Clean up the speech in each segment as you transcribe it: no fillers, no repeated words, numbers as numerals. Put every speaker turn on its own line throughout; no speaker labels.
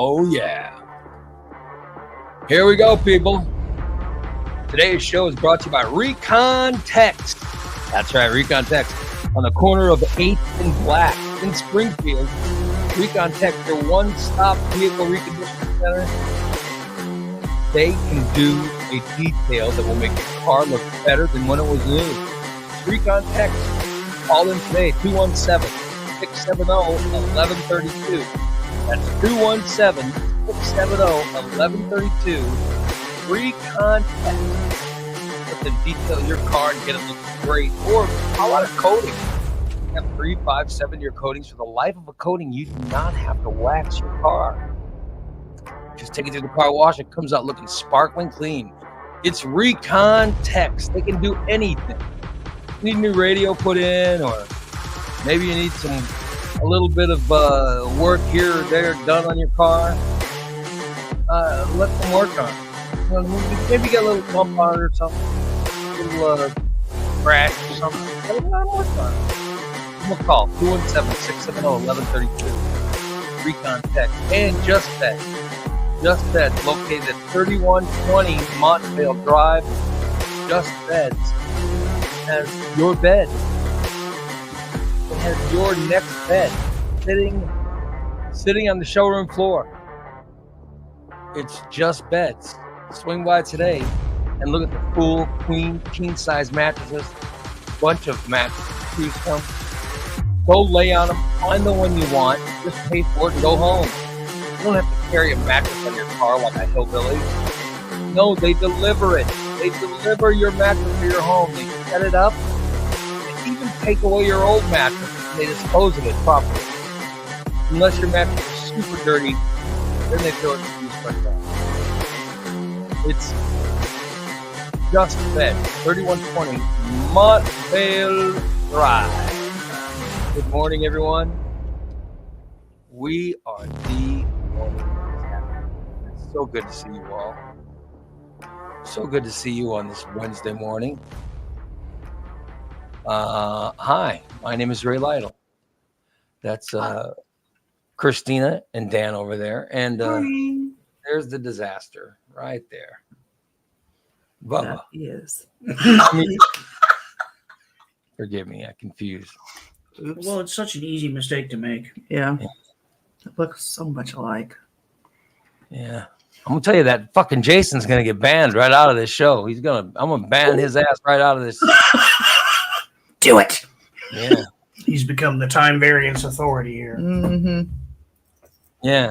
Oh, yeah. Here we go, people. Today's show is brought to you by Recon Tex. That's right, Recon Tex. On the corner of 8th and Black in Springfield. Recon Tex, your one-stop vehicle reconditioning center. They can do a detail that will make your car look better than when it was new. It's Recon Tex. Call in today, 217-670-1132. That's 217-670-1132. Recon Tex. Let them detail your car and get it looking great. Or a lot of coating. You have 3, 5, 7-year coatings. For the life of a coating, you do not have to wax your car. Just take it through the car wash. It comes out looking sparkling clean. It's Recon Tex. They can do anything. You need a new radio put in, or maybe you need a little bit of work here or there done on your car. Let them work on it. You know, maybe get a little bump on it or something. A little crash or something. Let them work on it. Give them a call. 217-670-1132. Recon Tex. And Just Bed. Just Beds, located at 3120 Montvale Drive. Just Beds has your bed. It has your next bed sitting on the showroom floor. It's Just Beds. Swing by today and look at the full queen king-size mattresses. Bunch of mattresses to choose from. Go lay on them. Find the one you want. Just pay for it and go home. You don't have to carry a mattress on your car like a hillbilly. No, they deliver it. They deliver your mattress to your home. They set it up. They even take away your old mattress and they dispose of it properly. Unless your mattress is super dirty, then they throw it in the use like that. It's Just Bed, 3120 Montvale Drive. Good morning, everyone. We are the It's so good to see you all. So good to see you on this Wednesday morning. Hi, my name is Ray Lytle. That's Christina and Dan over there. And there's the disaster right there. Bubba.
That is.
Forgive me, I confused.
Oops. Well, it's such an easy mistake to make.
Yeah. It looks so much alike.
Yeah. I'm gonna tell you that fucking Jason's gonna get banned right out of this show. I'm gonna ban his ass right out of this.
Do it.
Yeah.
He's become the time variance authority here.
Mm-hmm.
Yeah.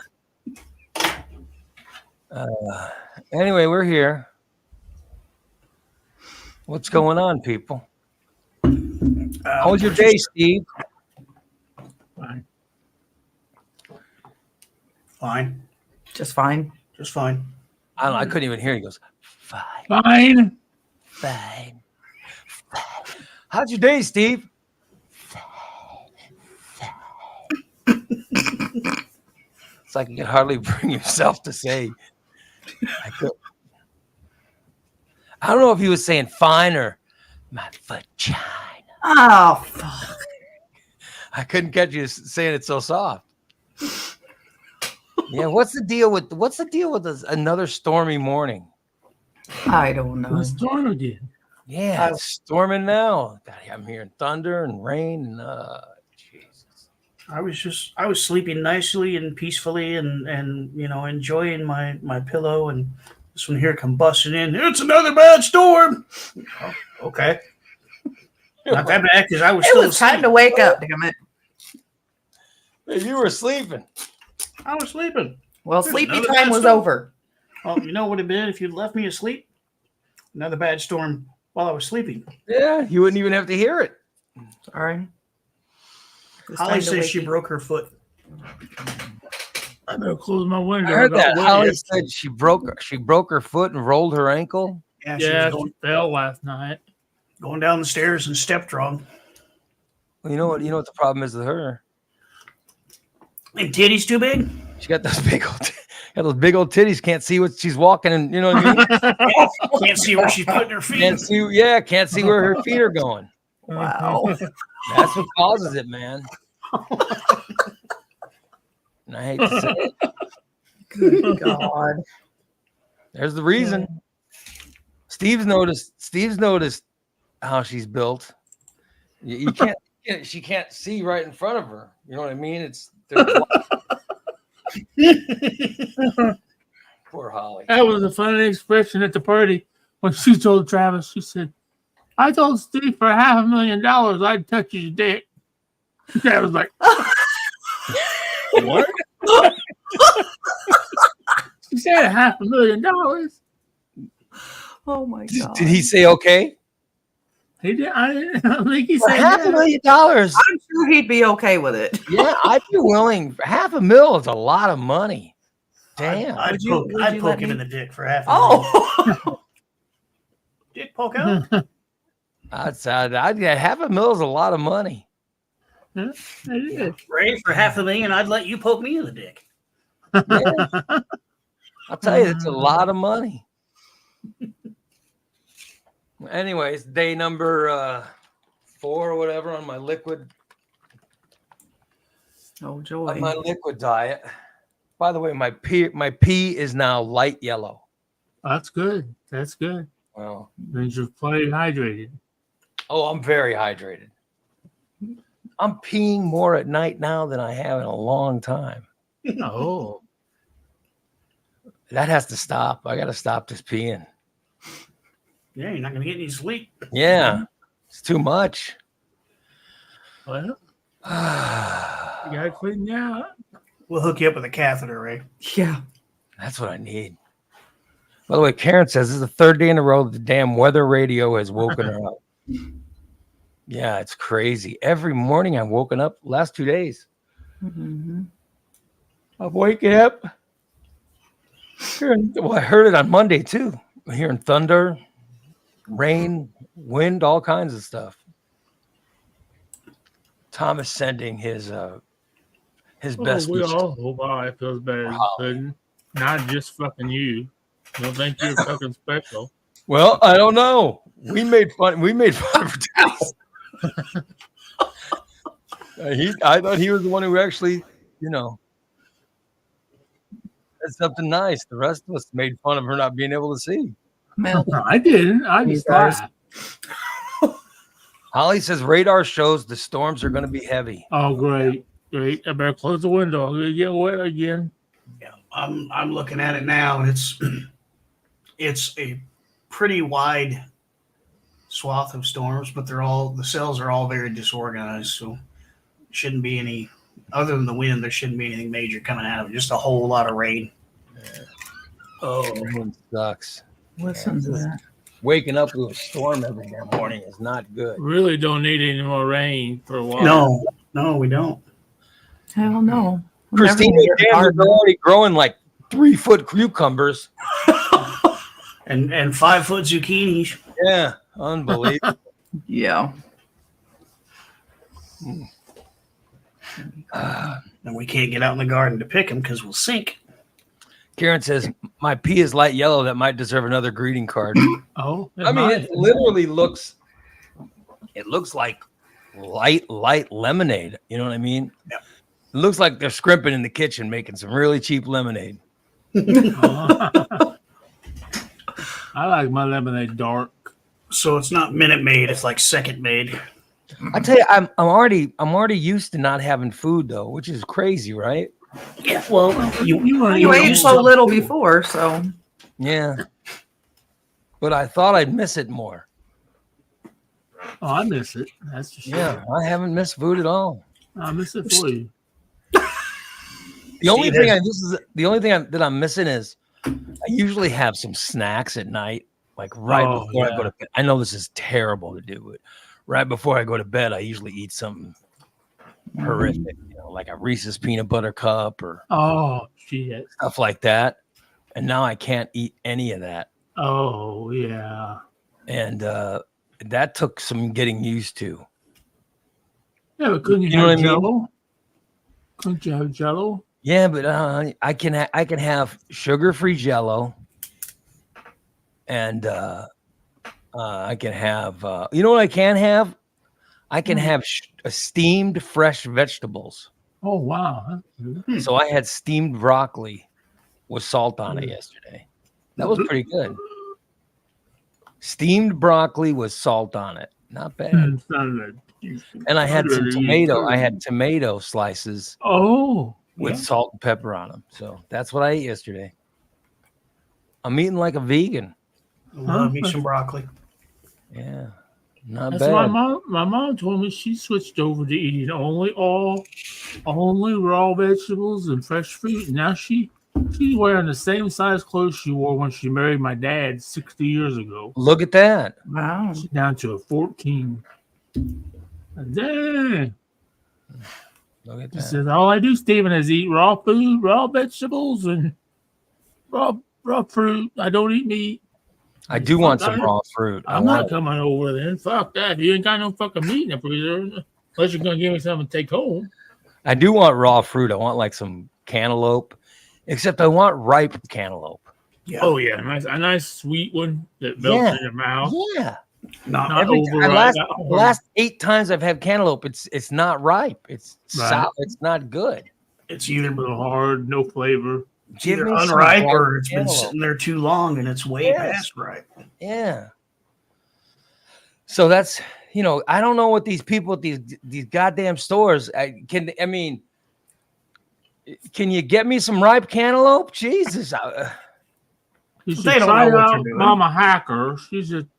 Anyway, we're here. What's going on, people? How was your day, Steve?
Fine.
Just fine.
Just fine.
I don't know. I couldn't even hear. He goes, fine.
Fine.
Fine. How's your day, Steve? It's like you can hardly bring yourself to say. I don't know if he was saying fine or my vagina.
Oh, fuck.
I couldn't catch you saying it so soft. Yeah, what's the deal with this, another stormy morning?
I don't know.
What's storm again?
Yeah, it's storming now. God, I'm hearing thunder and rain and Jesus.
I was sleeping nicely and peacefully and you know, enjoying my pillow, and this one here come busting in. It's another bad storm. Oh, okay. Not that bad, because I was
It
still
was time to wake up, damn it.
Hey, you were sleeping.
I was sleeping.
Well,
There's
sleepy
another
time
bad
was
storm.
over.
Well, you know what it'd been if you'd left me asleep? Another bad storm while I was sleeping.
Yeah, you wouldn't even have to hear it.
Sorry. It's
Holly
time to
says
wake
she
up.
broke her foot.
I better close my window.
I heard
got
that.
wet.
Holly said she broke her foot and rolled her ankle.
Yeah, she
Yeah,
was
she fell last night.
going down the stairs and stepped wrong.
Well, you know what the problem is with her?
And titties too big?
She got those big old titties. Can't see what she's walking, and you know what I mean.
Can't see where she's putting her feet.
Can't see where her feet are going.
Wow.
That's what causes it, man. And I hate to say it.
Good God.
There's the reason. Steve's noticed how she's built. You can't. She can't see right in front of her. You know what I mean? Poor Holly.
That was a funny expression at the party when she told Travis, she said, I told Steve for $500,000 I'd touch his dick. Travis was like,
What?
she said $500,000.
Oh my God.
Did he say okay?
He did. I don't think he
For
said that.
$500,000.
I'm sure he'd be okay with it.
Yeah, I'd be willing. $500,000 is a lot of money. Damn.
I'd
Would you
poke
let
him
me-
in the dick for half.
Oh.
Dick poke out.
I'd $500,000 is a lot of money.
It is.
Ray, for $500,000, I'd let you poke me in the dick.
Yeah. I'll tell you, it's a lot of money. Anyways, day number 4 or whatever on my liquid
Oh, joy.
on my liquid diet. By the way, my pee is now light yellow.
That's good. That's good.
Well,
Means you're plenty hydrated.
oh, I'm very hydrated. I'm peeing more at night now than I have in a long time.
Oh.
That has to stop. I got to stop this peeing.
Yeah, you're not gonna get any sleep.
Yeah, it's too much.
Well, you
That's
gotta clean you out.
We'll hook you up with a catheter, Ray.
Yeah.
what I need. By the way, Karen says this is the 3rd day in a row that the damn weather radio has woken her up. Yeah, it's crazy. Every morning I'm woken up last 2 days.
Mm-hmm.
I'm waking up. Well, I heard it on Monday too. I'm hearing thunder, rain, wind, all kinds of stuff. Thomas sending his best
We
wishes.
all hope our life feels better than pudding. Not just fucking you. Don't think you're fucking special.
Well, I don't know. We made fun of Thomas. I thought he was the one who actually, said something nice. The rest of us made fun of her not being able to see.
Mel.
No, I didn't. I just
You guys.
laughed.
Holly says radar shows the storms are going to be heavy.
Oh, great. Great. I better close the window. I'm going to get wet again.
Yeah, I'm looking at it now. It's a pretty wide swath of storms, but the cells are all very disorganized, so shouldn't be any other than the wind. There shouldn't be anything major coming out of it. Just a whole lot of rain.
Oh, rain sucks.
Listen to that.
Waking up with a storm every damn morning is not good.
Really don't need any more rain for a while.
No, we don't.
Hell no.
Christina, damn, they're already growing like 3-foot cucumbers.
And 5-foot zucchinis.
Yeah, unbelievable.
Yeah.
And we can't get out in the garden to pick them because we'll sink.
Karen says, my pee is light yellow. That might deserve another greeting card.
Oh,
I mean, it literally looks like light lemonade. You know what I mean?
Yeah.
It looks like they're scrimping in the kitchen making some really cheap lemonade.
I like my lemonade dark.
So it's not Minute Maid, it's like Second Maid.
I tell you, I'm already used to not having food though, which is crazy, right?
Yeah, well,
You ate so little before, so.
Yeah. But I thought I'd miss it more.
Oh, I miss it. That's for sure.
Yeah, I haven't missed food at all.
I miss it for you.
The only thing that I'm missing is I usually have some snacks at night, like before I go to bed. I know this is terrible to do, but right before I go to bed, I usually eat something horrific, like a Reese's peanut butter cup or
shit,
stuff like that. And now I can't eat any of that.
Oh yeah,
and that took some getting used to.
Yeah, but couldn't you
know
have
what I mean?
Jello? Couldn't you have Jello?
Yeah, but I can have sugar-free Jello, and I can have you know what I can have? I can have steamed fresh vegetables.
Oh wow.
So I had steamed broccoli with salt on it yesterday. That was pretty good. Steamed broccoli with salt on it. Not bad. And I had some tomato. I had tomato slices with salt and pepper on them. So that's what I ate yesterday. I'm eating like a vegan.
Love me some broccoli.
Yeah. Not
That's
bad.
my mom told me she switched over to eating only raw vegetables and fresh fruit. And now she's wearing the same size clothes she wore when she married my dad 60 years ago.
Look at that.
Wow.
She's down to a 14. Dang.
Look at
She
that.
says, all I do, Stephen, is eat raw food, raw vegetables, and raw fruit. I don't eat meat.
I do want some raw fruit.
I'm not coming over then. Fuck that. You ain't got no fucking meat in the freezer. Unless you're going to give me something to take home.
I do want raw fruit. I want like some cantaloupe, except I want ripe cantaloupe.
Yeah.
Oh, yeah. A nice sweet one that melts in your mouth.
Yeah.
Not over
last 8 times I've had cantaloupe, it's not ripe. It's sour. It's not good.
It's either
hard, no flavor.
It's either unripe or it's been sitting there too long and it's way past ripe.
Yeah. So that's, I don't know what these people at these goddamn stores can you get me some ripe cantaloupe? Jesus.
You should
They don't
try
know what
out
you're doing.
Mama Hacker.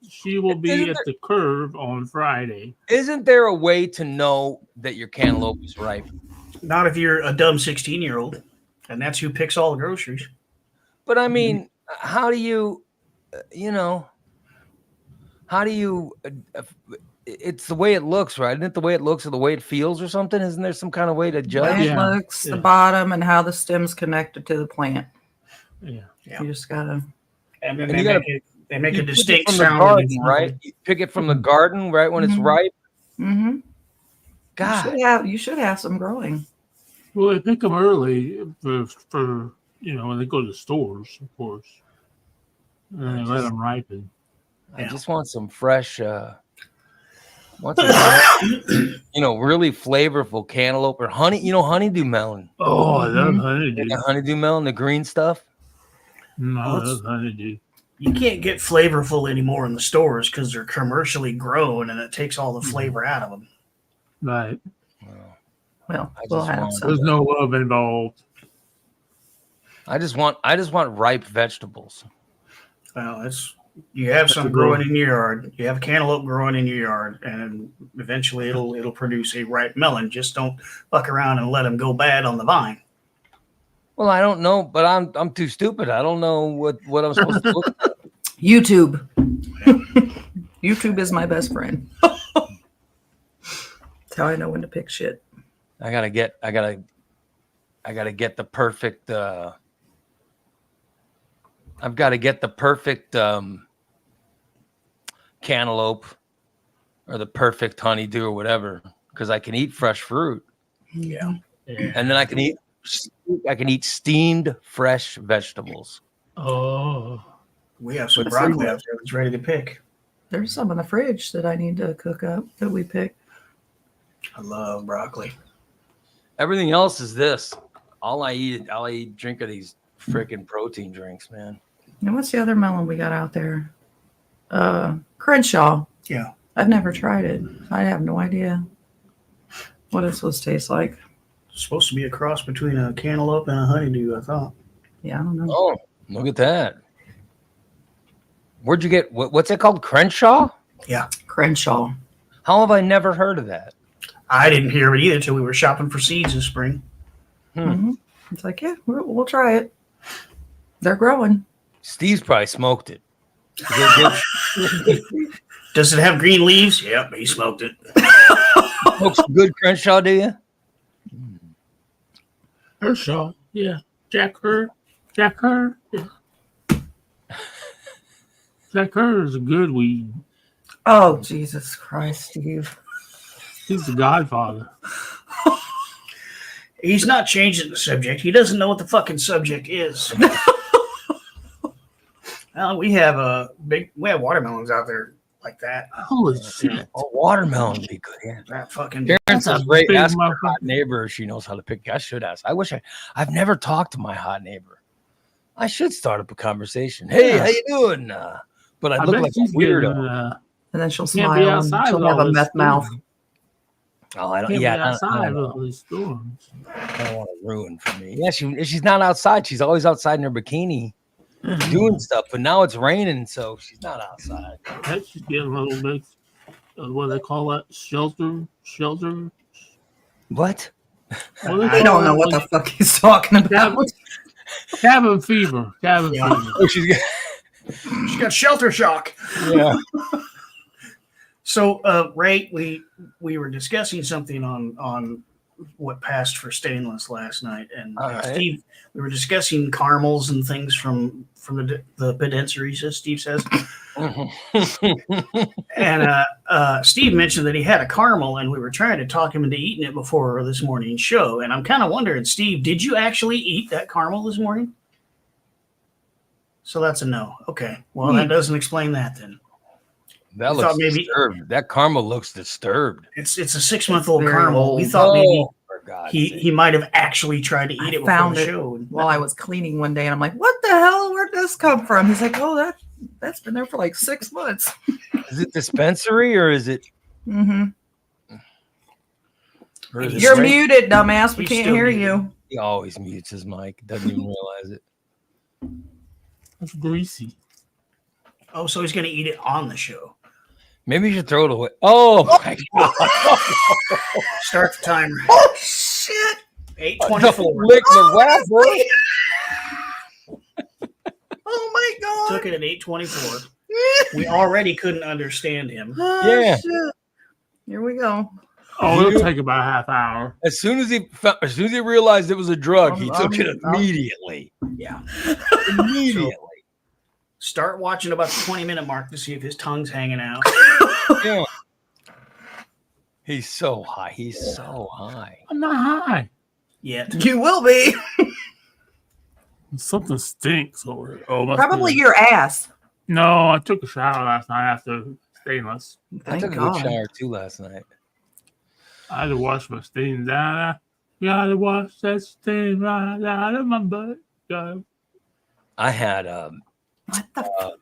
She will be at the Curve on Friday.
Isn't there a way to know that your cantaloupe is ripe?
Not if you're a dumb 16-year-old, and that's who picks all the groceries.
But I mean, how do you, it's the way it looks, right? Isn't it the way it looks or the way it feels or something? Isn't there some kind of way to
The
judge?
way it looks, the bottom, and how the stem's connected to the plant.
Yeah.
You just gotta.
And then
And
they make a
you pick it
distinct
from the
sound.
garden, right? You pick it from the garden, right? When it's ripe.
Mm-hmm.
God,
You should have some growing.
Well, they pick them early for when they go to the stores, of course. And they let them ripen.
I just want some fresh, really flavorful cantaloupe or honey. Honeydew melon.
Oh, I love honeydew.
The honeydew melon, the green stuff.
No, I love honeydew.
You can't get flavorful anymore in the stores because they're commercially grown and it takes all the flavor out of them.
Right.
Well, we'll have some.
There's no love involved.
I just want ripe vegetables.
Well, you have some growing in your yard. You have cantaloupe growing in your yard, and eventually it'll produce a ripe melon. Just don't fuck around and let them go bad on the vine.
Well, I don't know, but I'm too stupid. I don't know what I'm supposed to look at.
YouTube. YouTube is my best friend. That's how I know when to pick shit.
I gotta get the perfect. I've got to get the perfect cantaloupe or the perfect honeydew or whatever, because I can eat fresh fruit.
Yeah.
And then I can eat steamed fresh vegetables.
Oh.
We have some broccoli out there that's ready to pick.
There's some in the fridge that I need to cook up that we picked.
I love broccoli.
Everything else is this. All I eat drink of these freaking protein drinks, man.
And what's the other melon we got out there? Crenshaw.
Yeah.
I've never tried it. I have no idea what it's supposed to taste like.
It's supposed to be a cross between a cantaloupe and a honeydew, I thought.
Yeah, I don't know.
Oh, look at that. Where'd you get what's it called? Crenshaw?
Yeah.
Crenshaw.
How have I never heard of that?
I didn't hear it either until we were shopping for seeds this spring.
Mm-hmm. It's like, yeah, we'll try it. They're growing.
Steve's probably smoked it.
Does it have green leaves? Yep, he smoked it.
Smoke some good Crenshaw, do you?
Kershaw. Yeah. Jack Herr. Yeah. Jack Herr is a good weed.
Oh, Jesus Christ, Steve.
He's the godfather.
He's not changing the subject. He doesn't know what the fucking subject is. Well, we have watermelons out there like that.
Holy shit.
Oh, watermelon would be good. Yeah.
That fucking
Karen sounds great.
Big
Ask our
motherfucker.
hot neighbor if she knows how to pick. I should ask. I've never talked to my hot neighbor. I should start up a conversation. Hey,
Yeah.
how you doing? But I look
bet
like a
she's
weirdo.
getting,
And then she'll
can't be
smile and
outside
she'll
with
have
all
a
this
meth mouth.
storm.
Oh, I don't.
Can't
Yeah,
be outside with all these storms.
I don't want to ruin for me. Yeah, she's not outside. She's always outside in her bikini doing stuff. But now it's raining, so she's not outside.
I bet she's getting a little bit. What do they call that? Shelter.
What?
What do they
I
call
don't know
that?
what the fuck he's talking about.
Cabin fever. Cabin
Yeah.
fever.
Oh, she's
She got shelter shock.
yeah.
So, Ray, we were discussing something on what passed for stainless last night, and
All right.
Steve, we were discussing caramels and things from the penitentiaries, as Steve says. And Steve mentioned that he had a caramel, and we were trying to talk him into eating it before this morning's show. And I'm kind of wondering, Steve, did you actually eat that caramel this morning? So that's a no. Okay. Well, that doesn't explain that then.
That
We
looks
thought maybe-
disturbed. That caramel looks disturbed.
It's a 6-month-old
Very
caramel. We
old.
thought maybe
for God's
he
sake.
might have actually tried to eat
I
it before
found
the
it
show.
while I was cleaning one day, and I'm like, "What the hell? Where'd this come from?" He's like, "Oh, that's been there for like 6 months."
Is it dispensary or is it?
Mm-hmm.
Or is it
You're
straight?
muted, dumbass. We
He's
can't
still
hear
muted.
you.
He always mutes his mic. Doesn't even realize it.
That's greasy.
Oh, so he's going to eat it on the show.
Maybe you should throw it away. Oh my God!
Start the timer.
Oh shit!
8:24.
Lick the wrapper.
Oh my god!
Took it at 8:24. We already couldn't understand him.
Oh,
Yeah.
shit. Here we go.
Oh, it'll take about a half hour.
As soon as he realized it was a drug, he took it
Um,
immediately.
Yeah.
Immediately.
Start watching about the 20-minute mark to see if his tongue's hanging out.
Yeah. He's so high. He's so high.
I'm not high.
Yet.
You will be.
Something stinks over here. Oh, must
Probably
be-
your ass.
No, I took a shower last night after stainless.
I
Thank
took a
God.
good shower too last night.
I had to wash my stains out. Gotta wash that stain right out of my butt. Gotta-
I had
What the?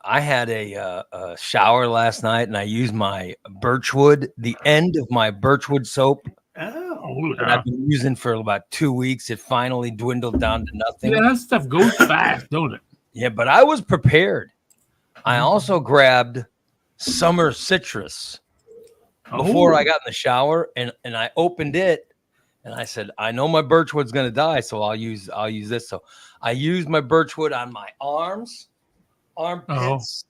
I had a shower last night, and I used my Birchwood, the end of my Birchwood soap
Oh.
Oh,
that
yeah.
I've been using for about 2 weeks. It finally dwindled down to nothing.
Yeah, that stuff goes fast, don't it?
Yeah, but I was prepared. I also grabbed summer citrus before
Oh.
I got in the shower, and I opened it, and I said, I know my Birchwood's gonna die, so I'll use this. So I used my Birchwood on my arms, armpits,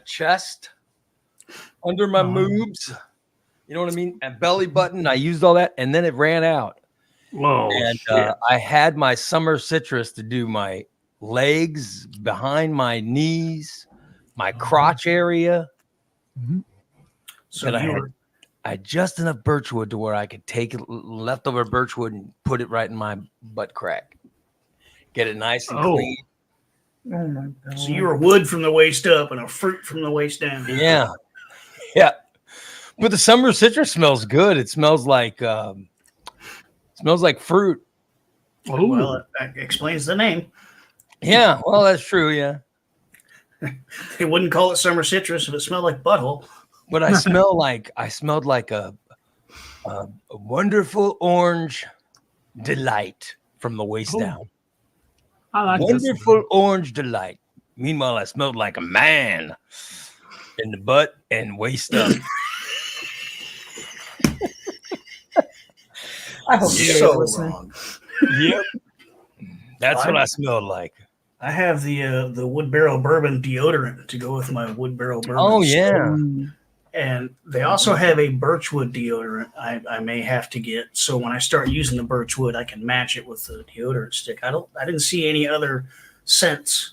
chest, under my moobs. You know what I mean? And belly button. I used all that, and then it ran out.
Whoa,
And
shit.
I had my summer citrus to do my legs, behind my knees, my crotch area.
So
And I
you
had,
were,
I had just enough birchwood to where I could take leftover birchwood and put it right in my butt crack. Get it nice and
Oh.
clean.
Oh my god!
so you were wood from the waist up and a fruit from the waist down.
Yeah. Yeah. But the summer citrus smells good. It smells like fruit.
Oh,
Well, that explains the name.
Yeah, well, that's true, yeah.
They wouldn't call it summer citrus if it smelled like butthole.
But I smelled like a wonderful orange delight from the waist
Oh,
down.
I like this.
Wonderful orange delight. Meanwhile, I smelled like a man in the butt and waist up.
I hope
You're
you're
so
listening.
wrong.
Yep. That's what I smelled like.
I have the wood barrel bourbon deodorant to go with my wood barrel bourbon.
Oh, yeah.
Mm.
And they also have a birchwood deodorant I may have to get. So when I start using the birchwood, I can match it with the deodorant stick. I didn't see any other scents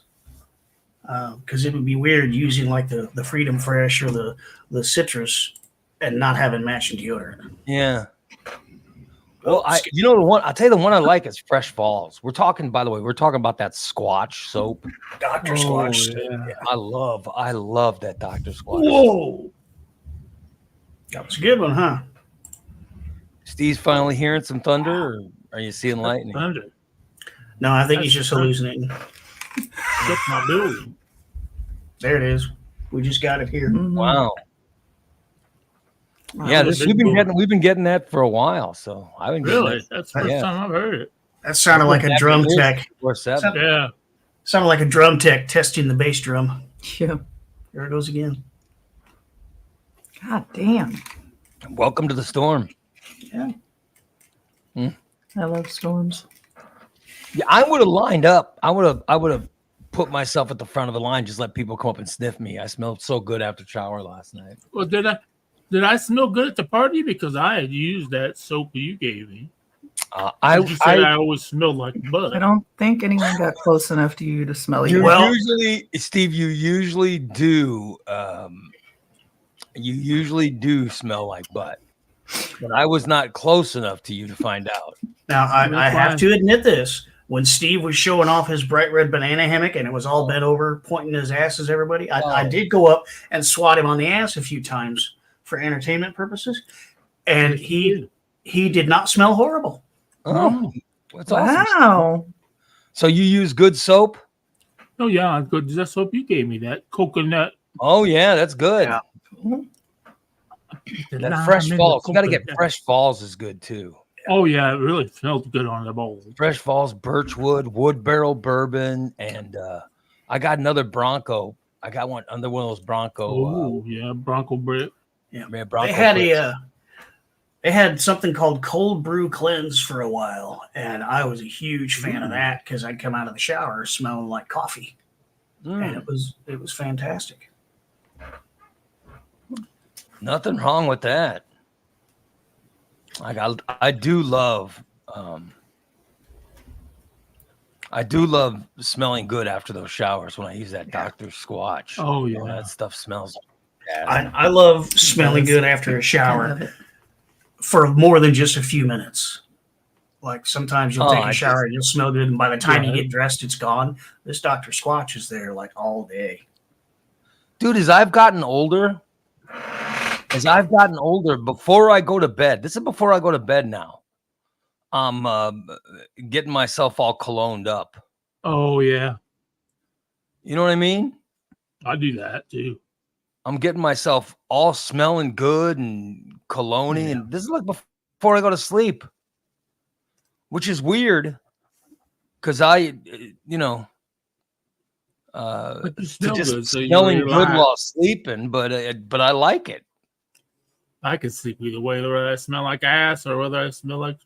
because it would be weird using like the Freedom Fresh or the citrus and not having matching deodorant.
Yeah. Well, I'll tell you the one I like is Fresh Falls. We're talking about that Squatch soap.
Dr.
Oh,
Squatch.
yeah.
I love that Dr. Squatch.
Whoa. That was a good one, huh?
Steve's finally hearing some thunder, or are you seeing lightning?
Thunder.
No, I think he's just hallucinating.
That's my building.
There it is. We just got it here.
Mhm.
Wow.
Wow.
Yeah,
was a
we've
big
been getting that for a while. So I've been getting
Really?
that.
That's the first
Yeah.
time I've heard it.
That sounded like a drum tech.
4/7.
Yeah.
Sounded like a drum tech testing the bass drum.
Yeah.
There it goes again.
God damn.
Welcome to the storm.
Yeah.
I love storms.
Yeah, I would have lined up. I would have put myself at the front of the line, just let people come up and sniff me. I smelled so good after shower last night.
Well, did I smell good at the party because I had used that soap you gave me? You said I always smelled like bud.
I don't think anyone got close enough to you to smell you.
Steve, you usually do. You usually do smell like butt, but I was not close enough to you to find out.
Now, I have to admit this. When Steve was showing off his bright red banana hammock and it was all bent over, pointing his ass as everybody, I did go up and swat him on the ass a few times for entertainment purposes. And he did not smell horrible.
Oh, that's awesome.
Wow.
So you use good soap?
Oh yeah, good. That soap you gave me, that coconut.
Oh yeah, that's good.
Yeah.
That Fresh Falls. You got to get Fresh Falls is good too.
Oh yeah, it really smells good on the bowl.
Fresh Falls, Birchwood, Wood Barrel Bourbon, and I got another Bronco. I got another one of those Bronco.
Oh yeah, Bronco Brit.
Yeah,
Bronco
they had
Brits.
they had something called Cold Brew Cleanse for a while, and I was a huge fan of that because I'd come out of the shower smelling like coffee, and it was fantastic.
Nothing wrong with that. I do love smelling good after those showers when I use that Dr. Squatch.
Oh yeah,
that stuff smells.
I love smelling good after a shower for more than just a few minutes. Like sometimes you'll take a shower and you'll smell good, and by the time you get dressed, it's gone. This Dr. Squatch is there like all day.
Dude, as I've gotten older, before I go to bed, this is before I go to bed now, I'm getting myself all cologned up.
Oh yeah,
you know what I mean?
I do that too.
I'm getting myself all smelling good and cologne, and this is like before I go to sleep, which is weird because I, smelling good while sleeping, but I like it.
I can sleep either way, whether I smell like ass or whether I smell like.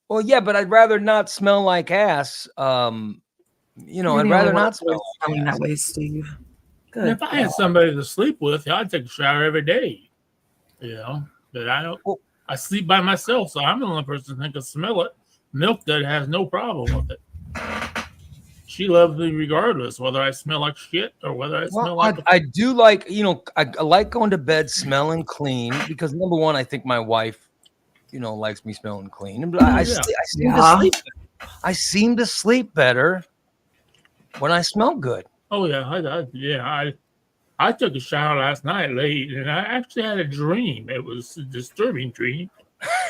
Well, yeah, but I'd rather not smell like ass. I'd rather not smell like ass.
That way, Steve.
Good. If I had somebody to sleep with, I'd take a shower every day. But I don't. I sleep by myself, so I'm the only person that can smell it. Milk that has no problem with it. She loves me regardless, whether I smell like shit or whether I smell like.
I do like, I like going to bed smelling clean because number one, I think my wife, likes me smelling clean. But I seem to sleep better when I smell good.
Oh yeah, I took a shower last night late, and I actually had a dream. It was a disturbing dream.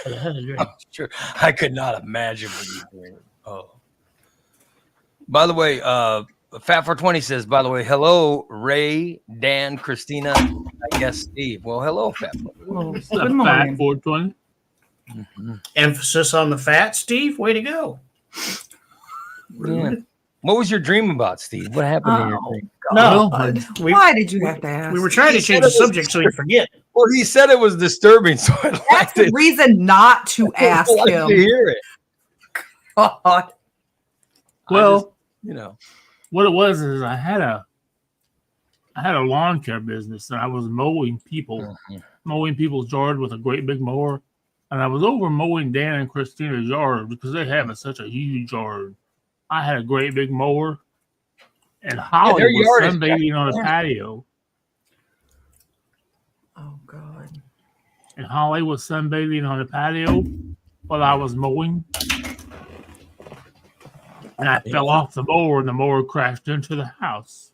But I had a dream.
Sure, I could not imagine what you dreamed. Oh. By the way, Fat420 says, by the way, hello, Ray, Dan, Christina, I guess Steve. Well, hello, Fat420.
Good morning.
Fat420.
Mm-hmm.
Emphasis on the fat, Steve. Way to go.
Yeah. What was your dream about, Steve? What happened in your dream?
No.
Why did you have to ask?
We were trying to change the subject so you forget.
Well, he said it was disturbing, so
that's the reason not to ask him.
To hear it.
God.
Well, what it was is I had a lawn care business, and I was mowing people's yard with a great big mower, and I was over mowing Dan and Christina's yard because they have such a huge yard. I had a great big mower, and Holly was sunbathing on a patio.
Oh God!
And Holly was sunbathing on the patio while I was mowing. And I fell off the mower, and the mower crashed into the house.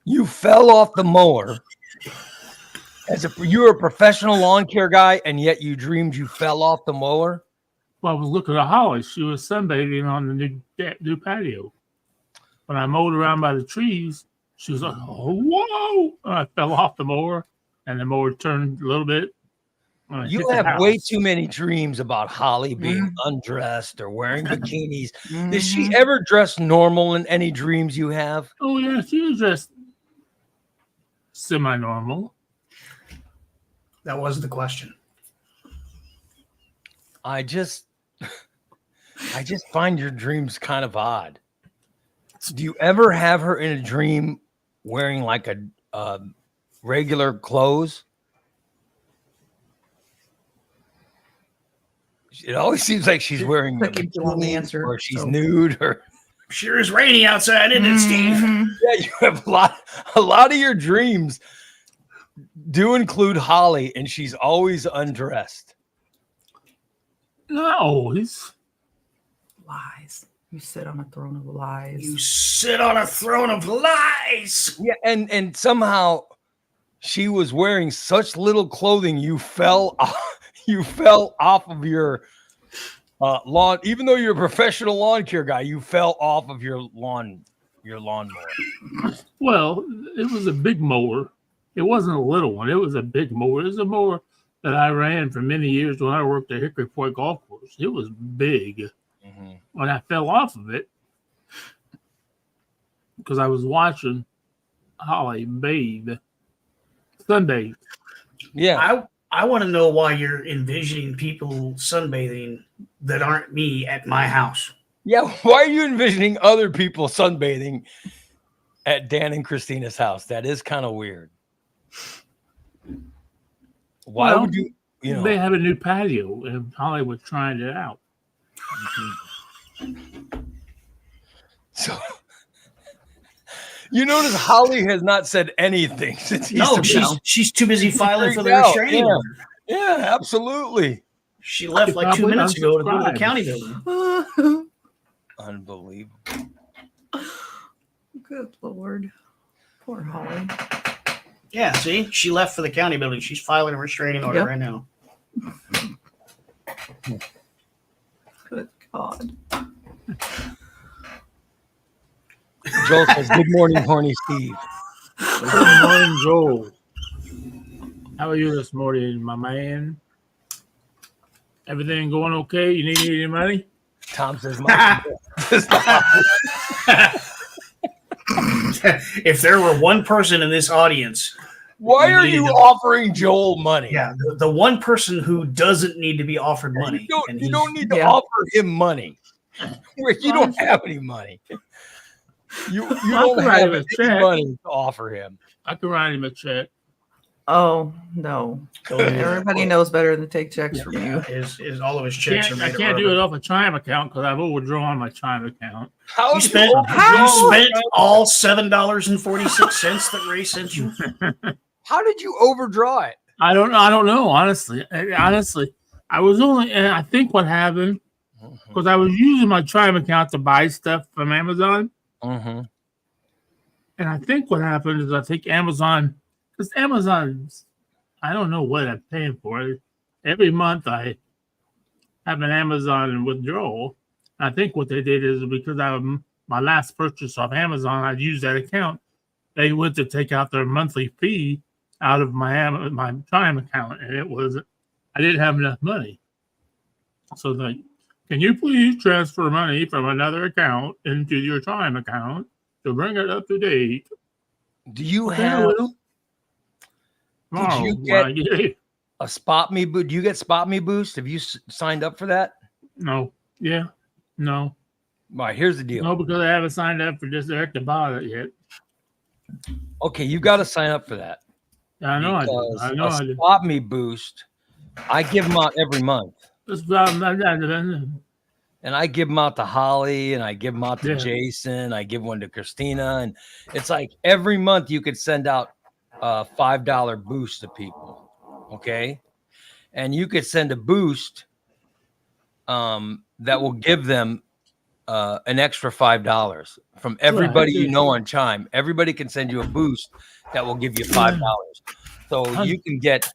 You fell off the mower. You were a professional lawn care guy, and yet you dreamed you fell off the mower?
Well, I was looking at Holly. She was sunbathing on the new patio. When I mowed around by the trees, she was like, "Oh, whoa!" And I fell off the mower, and the mower turned a little bit. And I hit
You
the
have
house.
way too many dreams about Holly being undressed or wearing bikinis. Does she ever dress normal in any dreams you have?
Oh yeah, she was just semi-normal.
That was the question.
I just find your dreams kind of odd. Do you ever have her in a dream wearing like a regular clothes? It always seems like she's wearing a
Keep you on the
bikini
answer,
or she's
so.
nude or
Sure is rainy outside, isn't it, Steve?
yeah, you have a lot of your dreams do include Holly, and she's always undressed.
Not always.
Lies. You sit on a throne of lies.
You sit on a throne of lies.
Yeah, and somehow she was wearing such little clothing you fell off of your lawn. Even though you're a professional lawn care guy, you fell off of your lawnmower.
Well, it was a big mower. It wasn't a little one. It was a big mower. It was a mower that I ran for many years when I worked at Hickory Point Golf Course. It was big. When I fell off of it, because I was watching Holly sunbathe.
Yeah,
I want to know why you're envisioning people sunbathing that aren't me at my house.
yeah. Why are you envisioning other people sunbathing at Dan and Christina's house? That is kind of weird. Why would you? You know,
They have a new patio, and Holly was trying it out.
so you notice Holly has not said anything since
She's too busy filing for the
freaked out,
restraining
yeah.
order.
Yeah, absolutely.
She left like 2 minutes ago to go to the county building.
Unbelievable.
Good Lord. Poor Holly.
Yeah, see, she left for the county building. She's filing a restraining order right now.
Good God.
Joel says, "Good morning, horny Steve."
Good morning, Joel. How are you this morning, my man? Everything going okay? You need any money?
Tom says,
If there were one person in this audience,
"Why are you offering Joel money?"
yeah, the one person who doesn't need to be offered money.
You don't need to offer him money. Rick, you don't have any money. You don't have any money to offer him.
I can write him a check.
Oh, no. Everybody knows better than to take checks from you.
Is all of his checks are made
I can't do it off a Chime account because I've overdrawn my Chime account.
You spent all $7.46 that Ray sent you?
How did you overdraw it?
I don't know. Honestly, I was only. And I think what happened because I was using my Chime account to buy stuff from Amazon.
Mm-hmm.
And I think what happened is I think Amazon, because Amazon, I don't know what I'm paying for it. Every month I have an Amazon withdrawal. I think what they did is because my last purchase off Amazon, I'd used that account. They went to take out their monthly fee out of my Chime account, and I didn't have enough money. So they, can you please transfer money from another account into your Chime account to bring it up to date?
Do you have? Did you get a Spot Me Boost? Do you get Spot Me Boost? Have you signed up for that?
No. Yeah. No.
All right. Here's the deal.
No, because I haven't signed up for just direct deposit yet.
Okay, you got to sign up for that.
I know. I know.
Spot Me Boost. I give them out every month. And I give them out to Holly, and I give them out to Jason. I give one to Christina, and it's like every month you could send out a $5 boost to people. Okay, and you could send a boost that will give them an extra $5 from everybody you know on Chime. Everybody can send you a boost that will give you $5. So you can get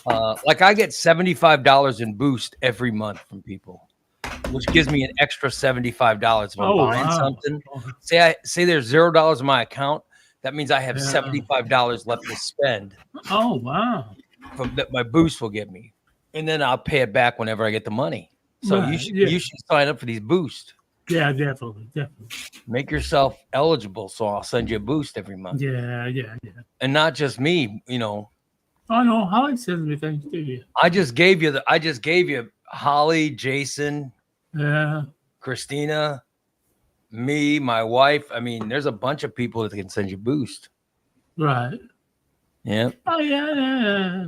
Like I get $75 in boost every month from people, which gives me an extra $75 if I'm buying something. Say there's $0 in my account. That means I have $75 left to spend.
Oh wow!
From that my boost will give me, and then I'll pay it back whenever I get the money. So
Right,
you should sign up for these boosts.
Yeah, definitely.
Make yourself eligible, so I'll send you a boost every month.
Yeah.
And not just me,
I know Holly sends me things to you.
I just gave you Holly, Jason,
Yeah.
Christina, me, my wife. I mean, there's a bunch of people that can send you boost.
Right.
Yeah.
Oh yeah.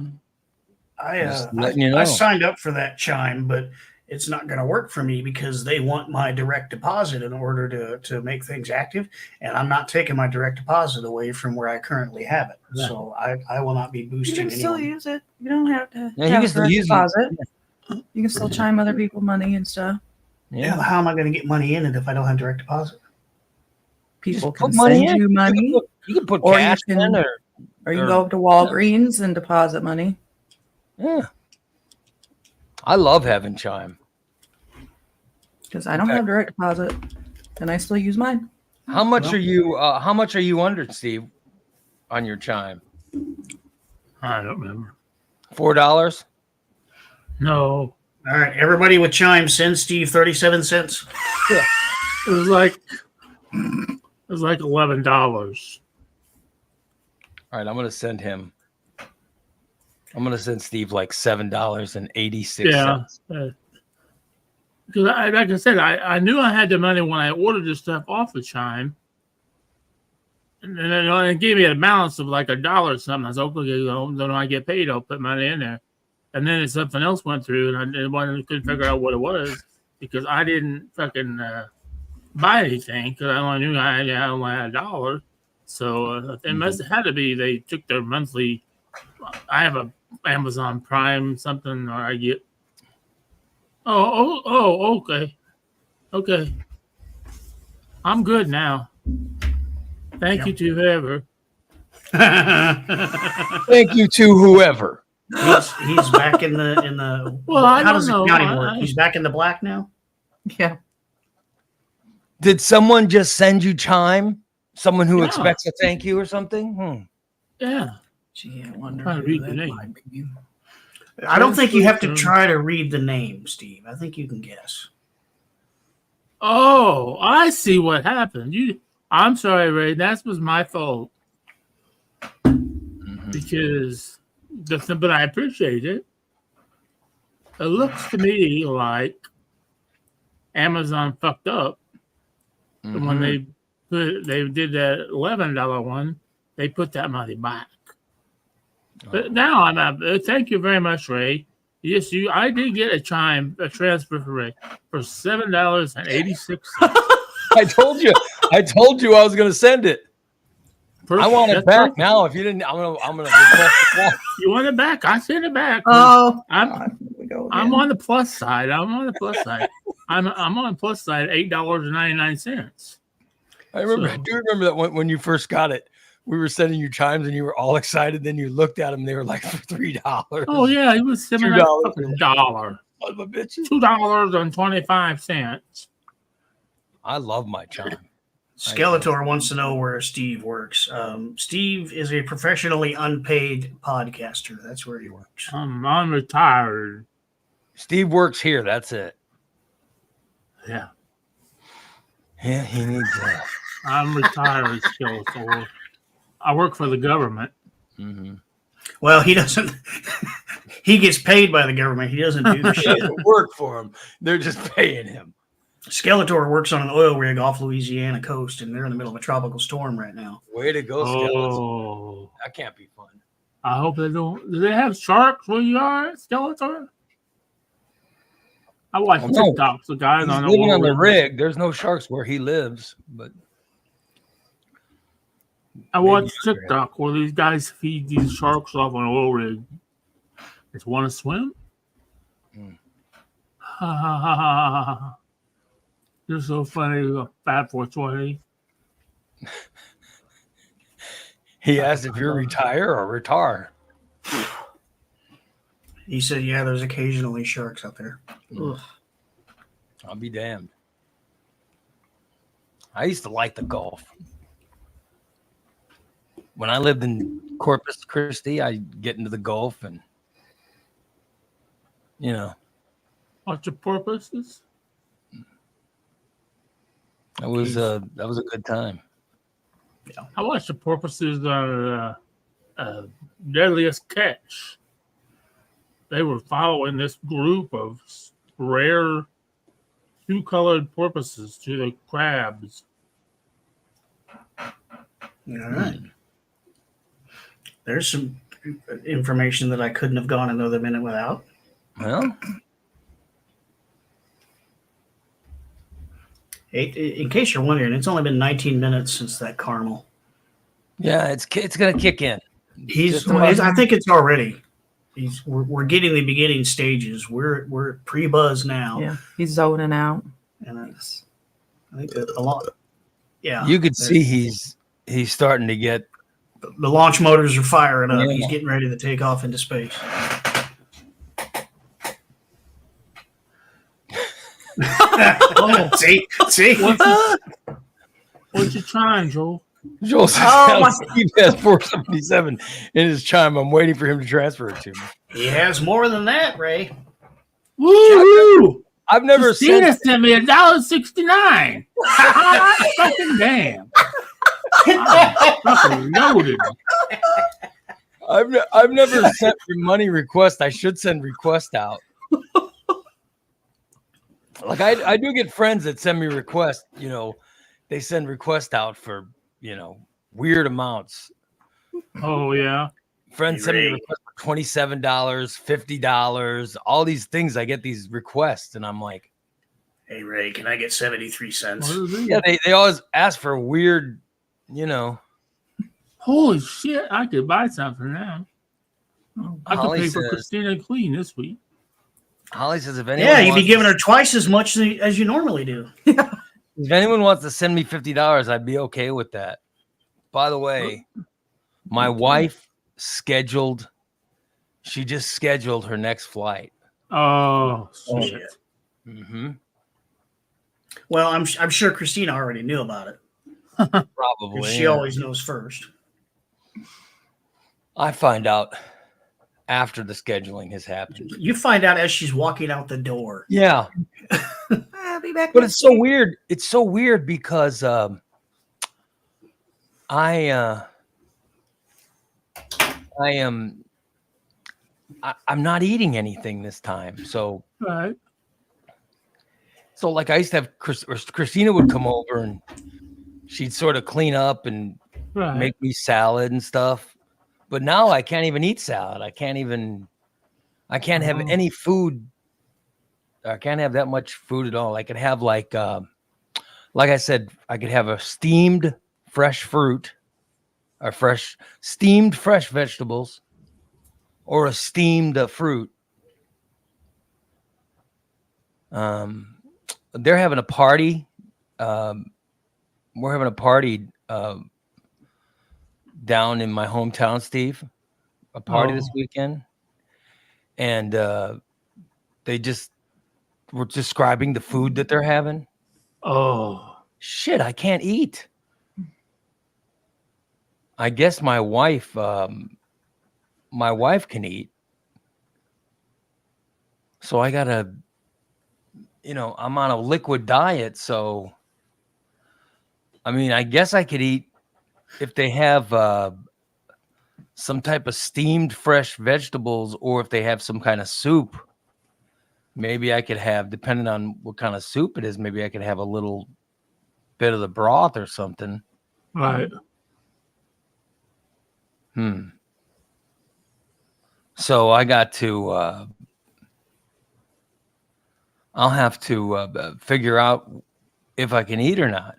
I signed up for that Chime, but it's not going to work for me because they want my direct deposit in order to make things active, and I'm not taking my direct deposit away from where I currently have it.
Right.
So I will not be
You
boosting
can still
anyone.
use it. You don't have to
Yeah, you
have
can
a
still
direct
use it.
deposit. You can still chime other people money and stuff.
Yeah, how am I going to get money in it if I don't have direct deposit?
People
Just
can
put money
send
in.
you money,
You can put
or you
cash
can-
in,
or you can go up to Walgreens and deposit money.
yeah. I love having Chime.
Because I don't have direct deposit, and I still use mine.
How much are you? How much are you under, Steve, on your Chime?
I don't remember.
$4.
No,
All right, everybody with Chime, send Steve 37 cents.
it was like $11.
All right, I'm gonna send him. I'm gonna send Steve like $7.86.
Yeah. Because like I said, I knew I had the money when I ordered this stuff off of Chime. And then it gave me a balance of like $1 or something. I was like, okay, then when I get paid, I'll put money in there. And then something else went through, and I couldn't figure out what it was because I didn't fucking buy anything because I only knew I only had $1. So it must have had to be they took their monthly. I have a Amazon Prime something, or I get. Oh, okay. I'm good now. Thank you to whoever.
Thank you to whoever.
He's back in the.
Well, I
how
don't
does
know.
accounting work? He's back in the black now.
Yeah.
Did someone just send you Chime? Someone who
Yeah.
expects a thank you or something?
Yeah.
Gee, I wonder
Trying to
who
read the
that
name.
might be.
I don't think you have to try to read the name, Steve. I think you can guess.
Oh, I see what happened. I'm sorry, Ray. That was my fault because but I appreciate it. It looks to me like Amazon fucked up when they did that $11 one. They put that money back. But now I'm up. Thank you very much, Ray. Yes, I did get a transfer for Ray for $7.86.
I told you I was going to send it. I want it back now. If you didn't, I'm gonna request it back.
You want it back? I send it back.
Oh,
I'm
I'm
on the plus side. I'm on the plus side. I'm on the plus side. $8.99.
I do remember that when you first got it, we were sending you Chimes and you were all excited. Then you looked at them; they were like for $3.
Oh yeah, he was sending me
$2.
fucking $1.
Son of a bitch.
$2.25.
I love my Chime.
Skeletor wants to know where Steve works. Steve is a professionally unpaid podcaster. That's where he works.
I'm retired.
Steve works here. That's it.
Yeah,
Yeah, he needs that.
I'm retired, Skeletor. I work for the government.
Mm-hmm.
Well, he doesn't. He gets paid by the government. He doesn't do the
He
shit.
doesn't work for him. They're just paying him.
Skeletor works on an oil rig off Louisiana coast, and they're in the middle of a tropical storm right now.
Way to go, Skeletor.
Oh,
That can't be fun.
I hope they don't. Do they have sharks where you are, Skeletor? I watch
No.
TikToks of guys
He's
on
living
the
on the rig. There's no sharks where he lives, but
I watch
Maybe.
TikTok where these guys feed these sharks off an oil rig. Just want to swim?
Mm.
Ha ha ha ha ha. You're so funny, Fat 420.
he asked if you're retire or retire.
He said, yeah, there's occasionally sharks out there.
Ugh.
I'll be damned. I used to like the Gulf. When I lived in Corpus Christi, I'd get into the Gulf and,
What's your purposes?
that was a good time.
I watched the porpoises on Deadliest Catch. They were following this group of rare two-colored porpoises to the crabs.
All right. There's some information that I couldn't have gone another minute without.
Well,
In case you're wondering, it's only been 19 minutes since that caramel.
yeah, it's gonna kick in.
I think it's already. We're getting the beginning stages. We're pre-buzz now.
Yeah, he's zoning out.
And I think that a lot. Yeah,
You could see he's starting to get.
the launch motors are firing up.
Yeah.
He's getting ready to take off into space. See.
What you trying, Joel?
Joel says, Steve has 477 in his chime. I'm waiting for him to transfer it to me.
He has more than that, Ray.
Woo!
I've never
Christina sent me $1.69. Fucking damn. I'm fucking loaded.
I've never sent money request. I should send request out. Like I do get friends that send me requests. They send request out for weird amounts.
Oh yeah.
Friends send me requests for $27, $50, all these things. I get these requests, and I'm like,
Hey Ray, can I get 73 cents?
yeah. They always ask for weird,
Holy shit! I could buy something now. I could
Holly
pay for
says-
Christina Clean this week.
Holly says if anyone
Yeah, you'd be
wants
giving
to-
her twice as much as you normally do.
If anyone wants to send me $50, I'd be okay with that. By the way, my wife she just scheduled her next flight.
Oh shit!
shit.
Mm-hmm.
Well, I'm sure Christina already knew about it.
Probably.
'Cause she always knows first.
I find out after the scheduling has happened.
You find out as she's walking out the door.
Yeah.
I'll be back.
But it's so weird. It's so weird because I'm not eating anything this time. So
Right.
like I used to have Christina would come over and she'd sort of clean up and
Right.
make me salad and stuff. But now I can't even eat salad. I can't have any food. I can't have that much food at all. I could have like I said, I could have a steamed fresh fruit or steamed fresh vegetables or a steamed fruit. They're having a party. We're having a party down in my hometown, Steve. A party this weekend. And they just were describing the food that they're having.
Oh.
Shit, I can't eat. I guess my wife can eat. So I gotta, I'm on a liquid diet. So, I mean, I guess I could eat if they have some type of steamed fresh vegetables, or if they have some kind of soup. Maybe I could have, depending on what kind of soup it is, maybe I could have a little bit of the broth or something.
Right.
So I got to, I'll have to figure out if I can eat or not.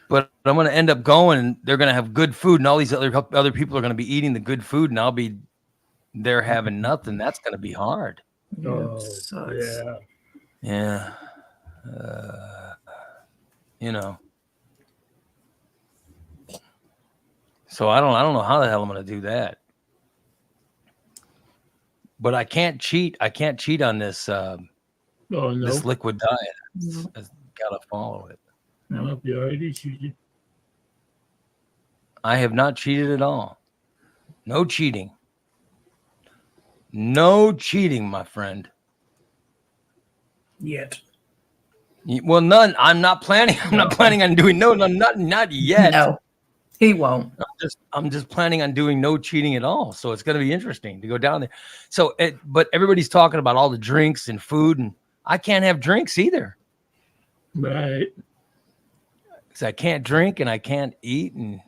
But I'm going to end up going, and they're going to have good food, and all these other people are going to be eating the good food, and I'll be there having nothing. That's going to be hard.
Oh,
sucks.
yeah.
Yeah. So I don't know how the hell I'm going to do that. but I can't cheat. I can't cheat on this
Oh no.
this liquid diet.
No.
I've got to follow it.
No, you already cheated.
I have not cheated at all. No cheating. No cheating, my friend.
Yet.
Well, none. I'm not planning. I'm not planning on doing not yet.
No, he won't.
I'm just planning on doing no cheating at all. So it's going to be interesting to go down there. So, but everybody's talking about all the drinks and food, and I can't have drinks either.
Right.
Because I can't drink and I can't eat, and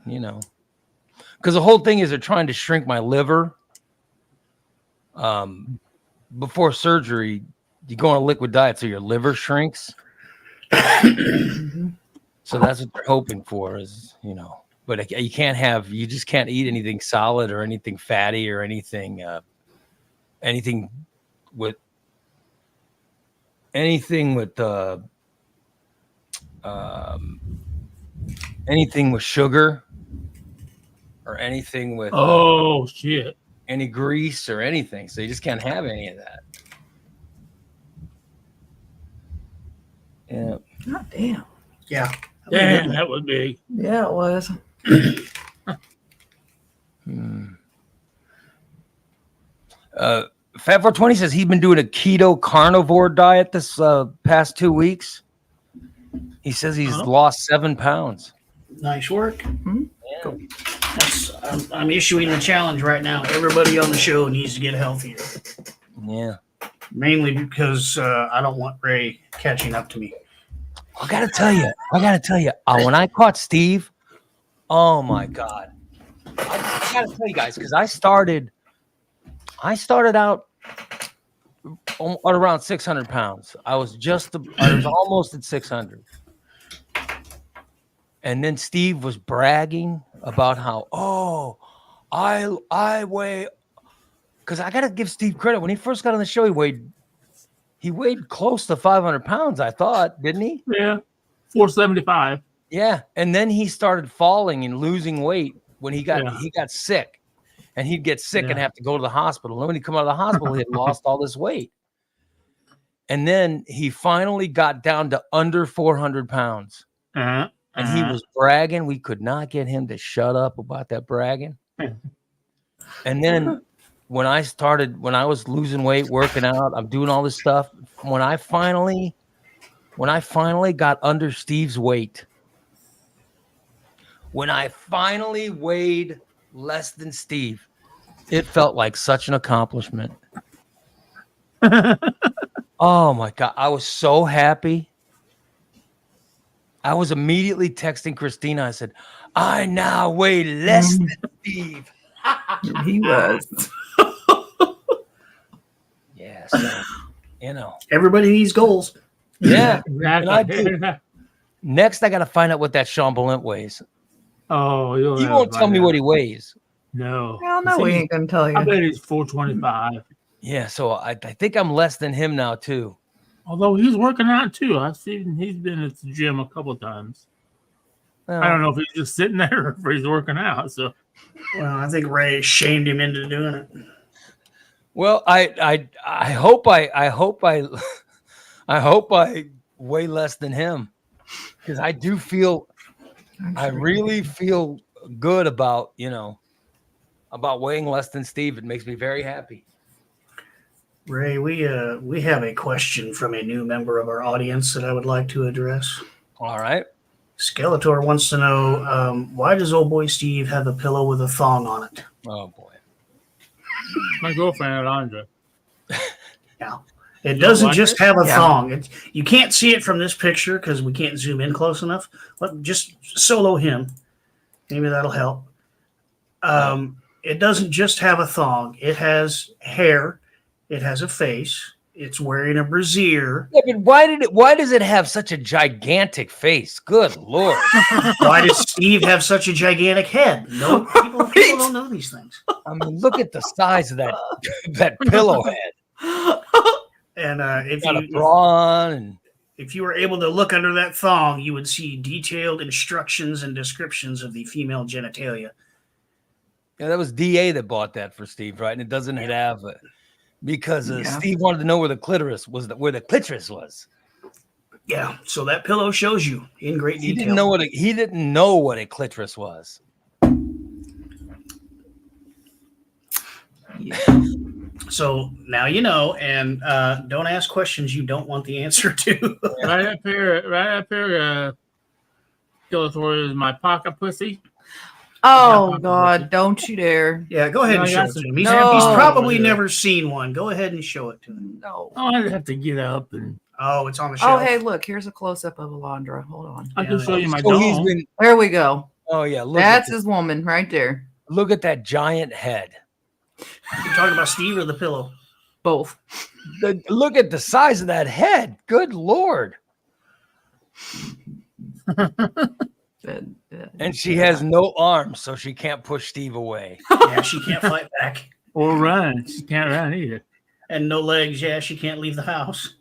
because the whole thing is they're trying to shrink my liver. Before surgery, you go on a liquid diet so your liver shrinks. So that's what they're hoping for, is But you just can't eat anything solid or anything fatty or anything with anything with sugar or anything with
shit.
any grease or anything. So you just can't have any of that. Yeah.
God damn.
Yeah.
Damn, that would be.
Yeah, it was.
Fat 420 says he's been doing a keto carnivore diet this past 2 weeks. He says he's lost 7 pounds.
Nice work.
Yeah.
I'm issuing the challenge right now. Everybody on the show needs to get healthier.
Yeah.
Mainly because I don't want Ray catching up to me.
I gotta tell you, when I caught Steve, oh my God. I gotta tell you guys, because I started out at around 600 pounds. I was almost at 600. And then Steve was bragging about how, I weigh, because I gotta give Steve credit. When he first got on the show, he weighed close to 500 pounds, I thought, didn't he?
Yeah. 475.
Yeah. And then he started falling and losing weight when he got sick. And he'd get sick and have to go to the hospital. And when he come out of the hospital, he had lost all this weight. And then he finally got down to under 400 pounds. And he was bragging. We could not get him to shut up about that bragging. And then when I was losing weight, working out, I'm doing all this stuff. When I finally got under Steve's weight, when I finally weighed less than Steve, it felt like such an accomplishment. Oh my God. I was so happy. I was immediately texting Christina. I said, I now weigh less than Steve.
He was.
Yeah, so,
Everybody needs goals.
Yeah.
Exactly.
And I do. Next, I got to find out what that Chamberlain weighs.
Oh,
He won't tell me what he weighs.
No.
Hell no, we ain't gonna tell you.
I bet he's 425.
Yeah, so I think I'm less than him now, too.
Although he's working out, too. I've seen he's been at the gym a couple of times. I don't know if he's just sitting there or if he's working out. So,
Well, I think Ray shamed him into doing it.
Well, I hope I weigh less than him, because I really feel good about weighing less than Steve. It makes me very happy.
Ray, we have a question from a new member of our audience that I would like to address.
All right.
Skeletor wants to know, why does old boy Steve have a pillow with a thong on it?
Oh boy.
my girlfriend, Alondra.
Yeah. It doesn't
like
just
it?
have a
Yeah.
thong. You can't see it from this picture because we can't zoom in close enough. But just solo him. Maybe that'll help. It doesn't just have a thong. It has hair. It has a face. It's wearing a brassiere.
Yeah, but why does it have such a gigantic face? Good Lord.
Why does Steve have such a gigantic head? No, people don't know these things.
I mean, look at the size of that pillow head.
And
Got a bra on and
if you were able to look under that thong, you would see detailed instructions and descriptions of the female genitalia.
yeah, that was DA that bought that for Steve, right? And it doesn't have because
Yeah.
Steve wanted to know where the clitoris was. Where the clitoris was.
Yeah. So that pillow shows you in great
He
detail.
didn't know what a clitoris was.
Yeah.
So now you know, and don't ask questions you don't want the answer to.
Right up here, Skeletor is my pocket pussy.
Oh God! Don't you dare!
Yeah, go ahead
No,
and
I
show
got
it to
some-
him. He's
No.
probably
Yeah.
never seen one. Go ahead and show it to him.
No.
Oh, I'd have to get up and
Oh, it's on the
Oh,
shelf.
hey, look! Here's a close up of Alondra. Hold on.
I can
Yeah,
show you my
So he's
dome.
been.
There we go.
Oh yeah, look
That's
at
his woman right there.
look at that giant head.
You talking about Steve or the pillow?
Both.
Look at the size of that head. Good Lord. And she has no arms, so she can't push Steve away.
Yeah, she can't fight back.
Or run. She can't run either.
And no legs. Yeah, she can't leave the house.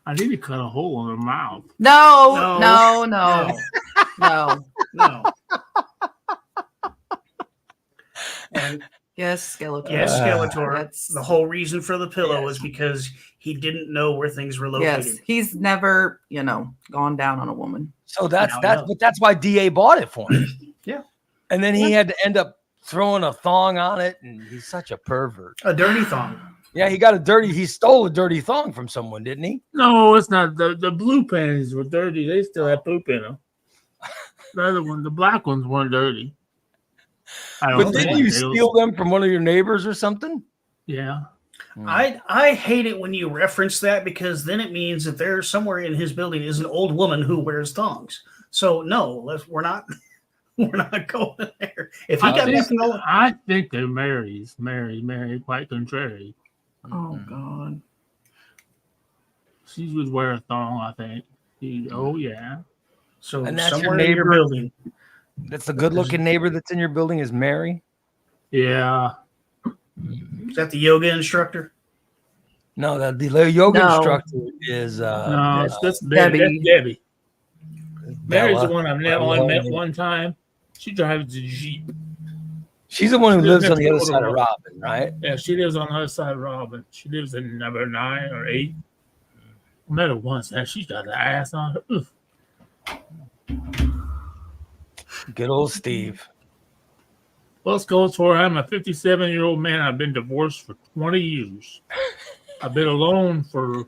I need to cut a hole in her mouth.
No,
No.
no, no, no.
No. And
Yes, Skeletor.
yes, Skeletor.
That's-
The whole reason for the pillow
Yes.
was because he didn't know where things were located.
Yes, he's never, gone down on a woman.
So that's
Now I
that's
know.
but that's why DA bought it for him.
Yeah.
And then he had to end up throwing a thong on it, and he's such a pervert.
A dirty thong.
Yeah, he stole a dirty thong from someone, didn't he?
No, it's not. The blue panties were dirty. They still had poop in them. The other one, the black ones weren't dirty. I don't
But
think
didn't you
they was-
steal them from one of your neighbors or something?
Yeah.
I hate it when you reference that because then it means that there somewhere in his building is an old woman who wears thongs. So no, we're not going there. If he
I
got
think,
nothing on,
I think they're married, quite contrary.
Oh God.
She would wear a thong, I think. Oh, yeah.
so
And that's your
somewhere in your
neighbor?
building.
That's the good-looking neighbor that's in your building is Mary.
Yeah.
Is that the yoga instructor?
No, the yoga
No.
instructor is
No, that's
Debbie.
Debbie. That's Debbie. Mary's the
Bella.
one I've only met one time. She drives a Jeep.
She's the one who
She
lives
lives
on the other
next
side
door
of
to
Robin, right?
Yeah, she lives on the other side of Robin. She lives in number 9 or 8. I met her once, and she's got the ass on her. Oof.
Good old Steve.
Well, Skeletor, I'm a 57-year-old man. I've been divorced for 20 years. I've been alone for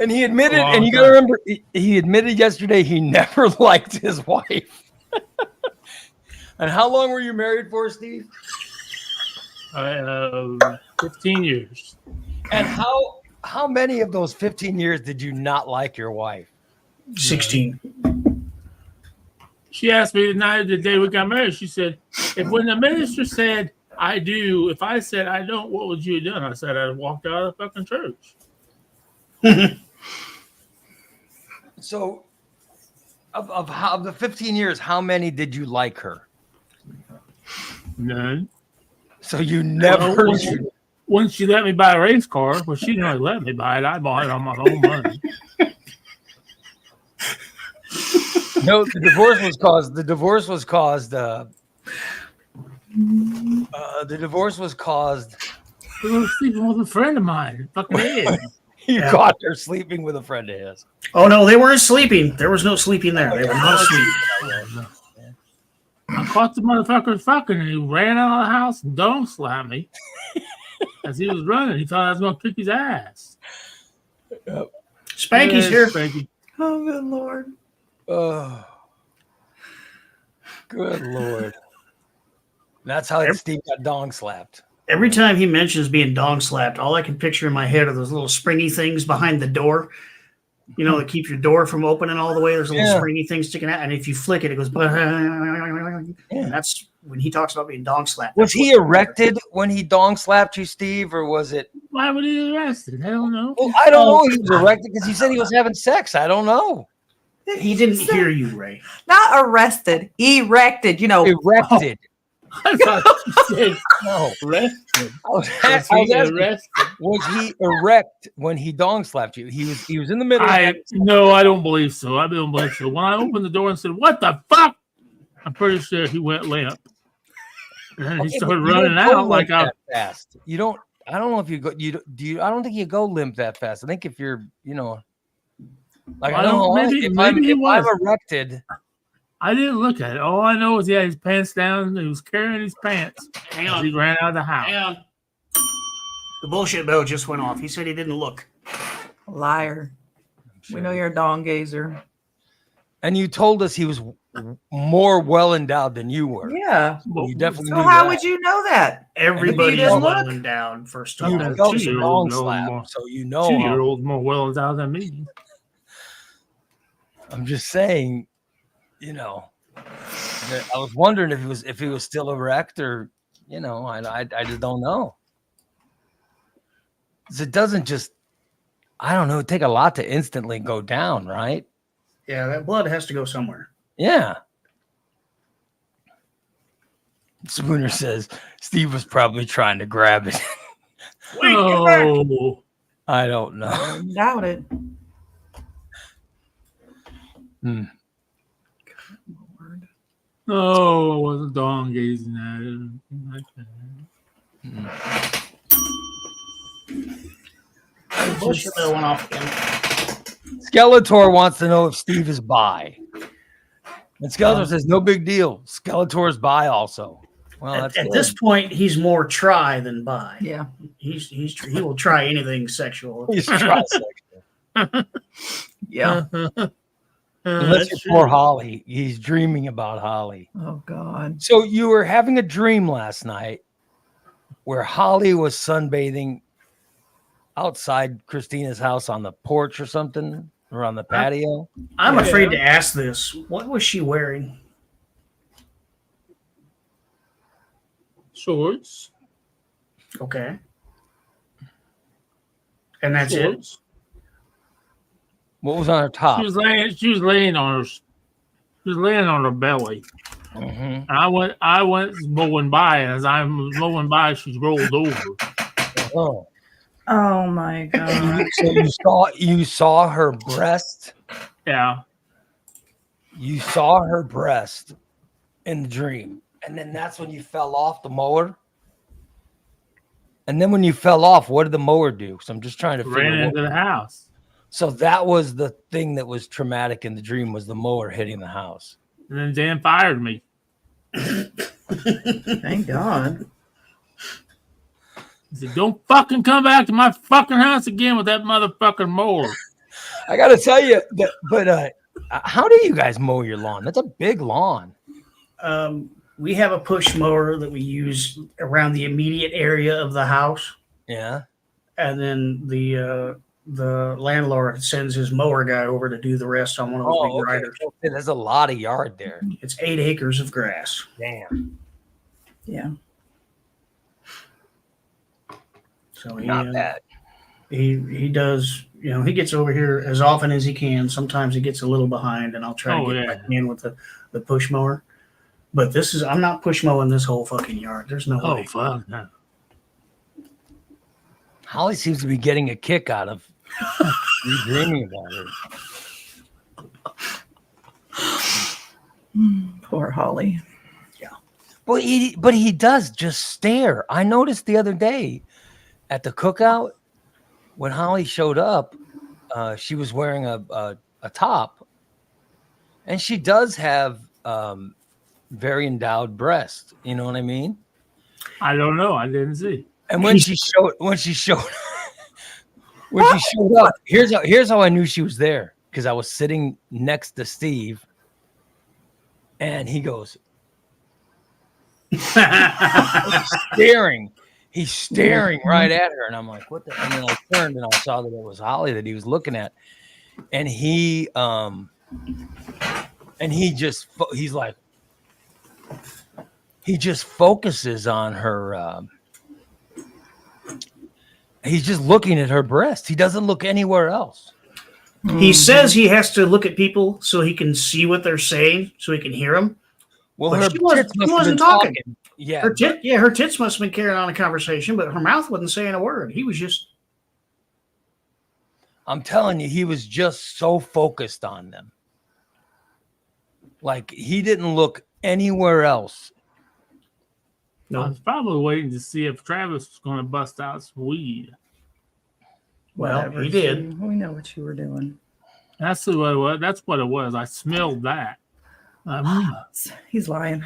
And he admitted,
Long
and you got to remember, he admitted yesterday he never liked his wife. And how long were you married for, Steve?
15 years.
And how many of those 15 years did you not like your wife?
16.
She asked me the day we got married, she said, if when the minister said, I do, if I said I don't, what would you have done? I said, I'd have walked out of the fucking church.
So, of the 15 years, how many did you like her?
None.
So you never.
Well, when she let me buy a race car, well, she didn't really let me buy it. I bought it on my own money.
No, the divorce was caused. The divorce was caused.
I was sleeping with a friend of mine. Fucking Ed.
You
Yeah.
caught her sleeping with a friend of his.
Oh no, they weren't sleeping. There was no sleeping there. They were not asleep.
I caught the motherfucker fucking, and he ran out of the house and dome slammed me. As he was running, he thought I was going to kick his ass.
Spanky's
Yeah,
here.
Spanky.
Oh, good Lord.
Oh, good Lord! That's how Steve got dong slapped.
Every time he mentions being dong slapped, all I can picture in my head are those little springy things behind the door. You know, that keep your door from opening all the way. There's little springy things sticking out, and if you flick it, it goes. And that's when he talks about being dong slapped.
Was he erected when he dong slapped you, Steve, or was it?
Why would he be arrested? Hell no.
Well, I don't know. He was erected because he said he was having sex. I don't know.
He didn't hear you, Ray.
Not arrested, erected.
Erected.
I thought you said
No.
arrested.
I was
Was he
asking,
arrested?
was he erect when he dong slapped you? He was in the middle.
No, I don't believe so. I don't believe so. When I opened the door and said, "What the fuck?" I'm pretty sure he went limp. And then he started
You don't
running
go
out like I.
that fast. You don't. I don't know if you go. I don't think you go limp that fast. I think if you're, like I don't know.
Maybe
If
he
I'm
was.
erected,
I didn't look at it. All I know is he had his pants down. He was carrying his pants.
Hang
as
on.
He ran out of the house.
Hang on. The bullshit bell just went off. He said he didn't look.
Liar. We know you're a dong gazer.
and you told us he was more well endowed than you were.
Yeah.
You definitely
So
knew
how
that.
would you know that?
Everybody's
didn't
well
look?
endowed, first of
You
all.
go to
2-year-old
long
know
slap,
more.
so you know.
2-year-old more well endowed than me.
I'm just saying, that I was wondering if he was still erect or, I just don't know. 'Cause it doesn't just, I don't know, take a lot to instantly go down, right?
Yeah, that blood has to go somewhere.
Yeah. Spooner says Steve was probably trying to grab it.
Wait, get back.
Oh,
I don't know.
I doubt it.
Hmm.
Lord.
no, I wasn't dong gazing at it.
The bullshit bell went off again.
Skeletor wants to know if Steve is bi. And Skeletor says, no big deal. Skeletor's bi also. Well, that's
At
good.
this point, he's more try than bi.
Yeah.
He will try anything sexual.
He's trisexual.
Yeah.
Unless
That's
you're poor
true.
Holly. He's dreaming about Holly.
Oh God.
So you were having a dream last night where Holly was sunbathing outside Christina's house on the porch or something, or on the patio.
I'm
Yeah.
afraid to ask this. What was she wearing?
Shorts.
Okay. And that's
Shorts.
What was on her top?
She was laying on her belly.
Mhm.
And I went mowing by, and as I was mowing by, she rolled over.
Oh.
Oh my God.
So you saw her breast.
Yeah.
You saw her breast in the dream. And then that's when you fell off the mower. And then when you fell off, what did the mower do? So I'm just trying to figure
Ran
out.
into the house.
So that was the thing that was traumatic in the dream, was the mower hitting the house.
And then Dan fired me.
Thank God.
He said, don't fucking come back to my fucking house again with that motherfucking mower.
I got to tell you that, but how do you guys mow your lawn? That's a big lawn.
We have a push mower that we use around the immediate area of the house,
Yeah.
and then the landlord sends his mower guy over to do the rest on one of those big
Oh, okay.
riders.
There's a lot of yard there.
It's 8 acres of grass.
Damn.
Yeah.
So
Not bad.
he does, he gets over here as often as he can. Sometimes he gets a little behind, and I'll try to get back in with the push mower. But I'm not push mowing this whole fucking yard. There's no
Oh,
way.
fuck. No.
Holly seems to be getting a kick out of you dreaming about her.
Poor Holly.
But he does just stare. I noticed the other day at the cookout when Holly showed up, she was wearing a top, and she does have very endowed breasts. You know what I mean?
I don't know. I didn't see.
And when she showed up, here's how I knew she was there, because I was sitting next to Steve, and he goes staring. He's staring right at her, and I'm like, "What the?" And then I turned and I saw that it was Holly that he was looking at, and he's like, he just focuses on her. He's just looking at her breast. He doesn't look anywhere else.
He says he has to look at people so he can see what they're saying, so he can hear them.
Well,
But
her
she wasn't-
tits
she
must have
wasn't
been
talking.
Yeah,
Her tits must have been carrying on a conversation, but her mouth wasn't saying a word. He was just.
I'm telling you, he was just so focused on them. Like, he didn't look anywhere else.
No.
I was probably waiting to see if Travis was going to bust out some weed.
Well,
Whatever,
he did.
Steve. We know what you were doing.
That's what it was. That's what it was. I smelled that.
He's lying.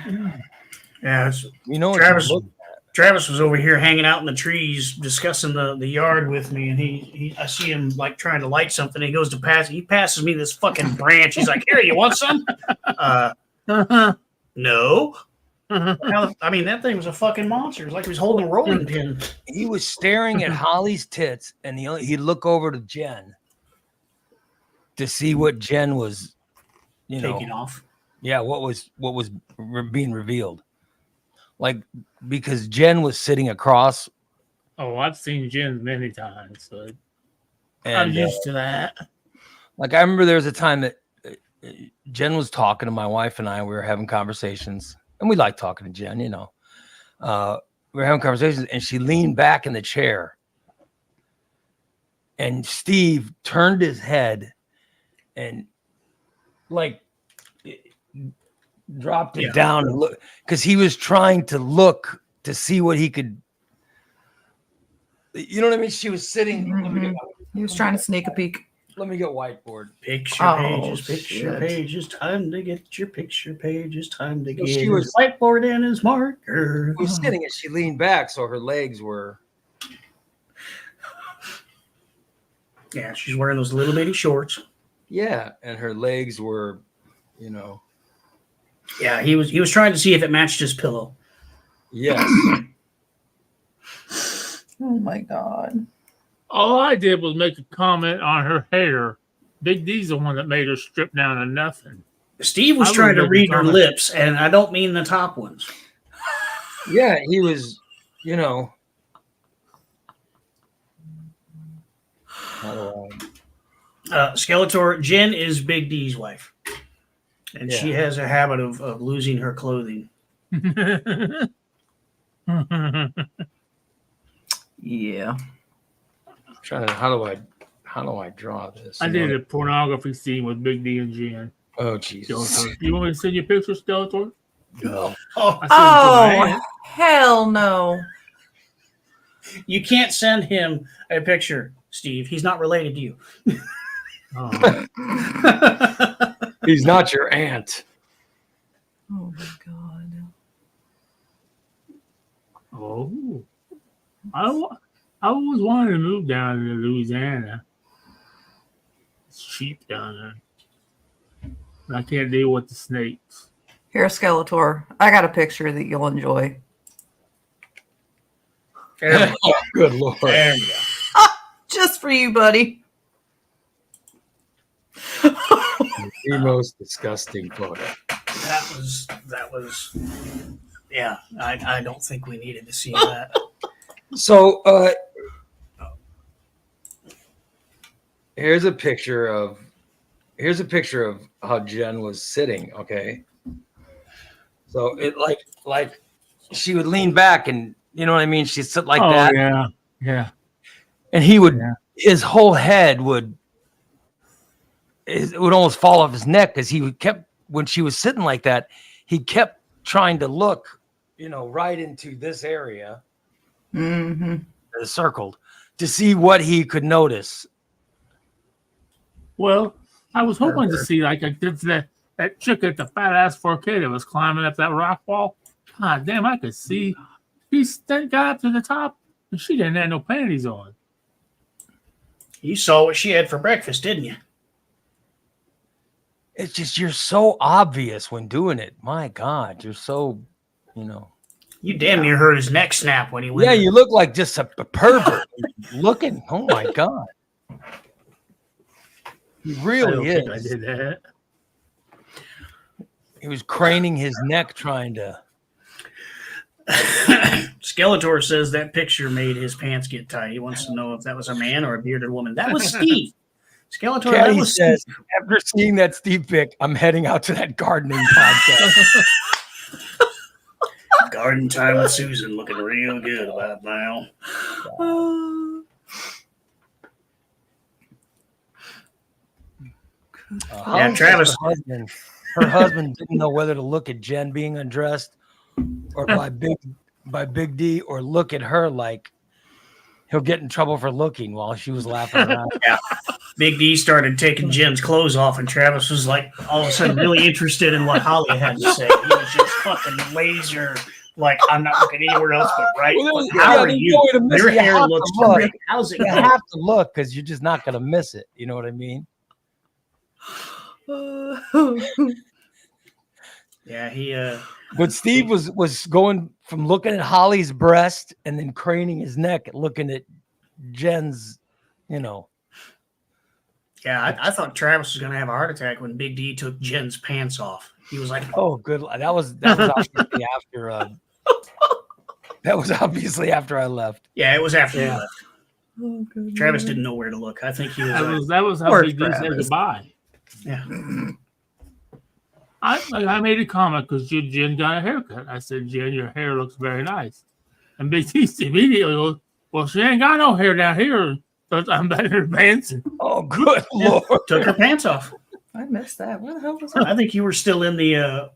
Yeah, it's,
You know what
Travis.
you look
Travis was over here hanging out in the trees discussing the yard with me, and he I see him like trying to light something. He goes to pass. He passes me this fucking branch. He's like, "Here, you want some?" No. I mean, that thing was a fucking monster. It was like he was holding a rolling pin.
He was staring at Holly's tits, and he'd look over to Jen to see what Jen was,
Taking off.
Yeah, what was being revealed. Like, because Jen was sitting across.
Oh, I've seen Jen many times, so
And,
I'm used to that.
Like, I remember there was a time that Jen was talking to my wife and I. We were having conversations, and we like talking to Jen, we were having conversations, and she leaned back in the chair. And Steve turned his head and, like, dropped it down and look, because he was trying to look to see what he could. You know what I mean? She was sitting.
Mm-hmm. He was trying to sneak a peek.
Let me get whiteboard.
Picture
shit.
pages. Time to get your picture pages. Time to get
She
his
was-
whiteboard and his marker.
She was sitting and she leaned back, so her legs were.
Yeah, she's wearing those little bitty shorts.
Yeah, and her legs were,
Yeah, he was trying to see if it matched his pillow.
Yes.
Oh my God.
All I did was make a comment on her hair. Big D's the one that made her strip down to nothing.
Steve was
I
trying to
would
read
make a
her
comment.
lips, and I don't mean the top ones.
Yeah, he was, How do
Skeletor, Jen is Big D's wife. And she has a habit of losing her clothing.
Yeah.
trying to how do I draw this?
I did a pornography scene with Big D and Jen.
Oh Jesus.
Skeletor. You want me to send you a picture, Skeletor?
No.
Oh,
I sent it to my aunt.
Hell no.
you can't send him a picture, Steve. He's not related to you.
Oh.
He's not your aunt.
Oh my God.
Oh. I always wanted to move down to Louisiana. It's cheap down there. But I can't deal with the snakes.
Here, Skeletor. I got a picture that you'll enjoy.
There we go.
Good Lord.
There we go.
Just for you, buddy.
The most disgusting photo.
That was yeah, I don't think we needed to see that.
So here's a picture of how Jen was sitting, okay? So it like she would lean back and you know what I mean? She'd sit like that.
Yeah. Yeah.
And he would his whole head would almost fall off his neck because he kept when she was sitting like that, he kept trying to look, right into this area.
Mm-hmm.
Circled to see what he could notice.
Well, I was hoping to see like that chick at the fat ass 4K that was climbing up that rock wall. God damn, I could see. He got up to the top and she didn't have no panties on.
You saw what she had for breakfast, didn't you?
It's just you're so obvious when doing it. My God, you're so,
You damn near heard his neck snap when he went.
Yeah, you look like just a pervert looking. Oh my God, he really is.
I did that.
He was craning his neck trying to.
Skeletor says that picture made his pants get tight. He wants to know if that was a man or a bearded woman. That was Steve. Skeletor, that
Caddy
was
says,
Steve.
after seeing that Steve pic, I'm heading out to that gardening podcast.
Garden time with Susan, looking real good about now. Yeah, Travis.
Her husband didn't know whether to look at Jen being undressed or by Big by Big D or look at her like he'll get in trouble for looking while she was laughing around.
Yeah. Big D started taking Jen's clothes off, and Travis was like all of a sudden really interested in what Holly had to say. He was just fucking laser. Like, I'm not looking anywhere else but right.
Well,
How are
there's
you?
no way to miss
Your
it. You
hair
have to
looks
look.
great. How's it
You
going?
have to look because you're just not going to miss it. You know what I mean?
Yeah, he
But Steve was going from looking at Holly's breast and then craning his neck and looking at Jen's, you know.
yeah, I thought Travis was gonna have a heart attack when Big D took Jen's pants off. He was like,
Oh, good. That was obviously after. That was obviously after I left.
yeah, it was after he
Yeah.
left.
Oh, good
Travis
Lord.
didn't know where to look. I think he was
That
like,
was that was how
Poor
Big D said
Travis.
goodbye.
yeah.
I made a comment because Jen got a haircut. I said, Jen, your hair looks very nice. And Big D immediately goes, well, she ain't got no hair down here. But I'm better dancing.
Oh, good Lord.
Took her pants off.
I missed that. Where the hell was I?
I think you were still in the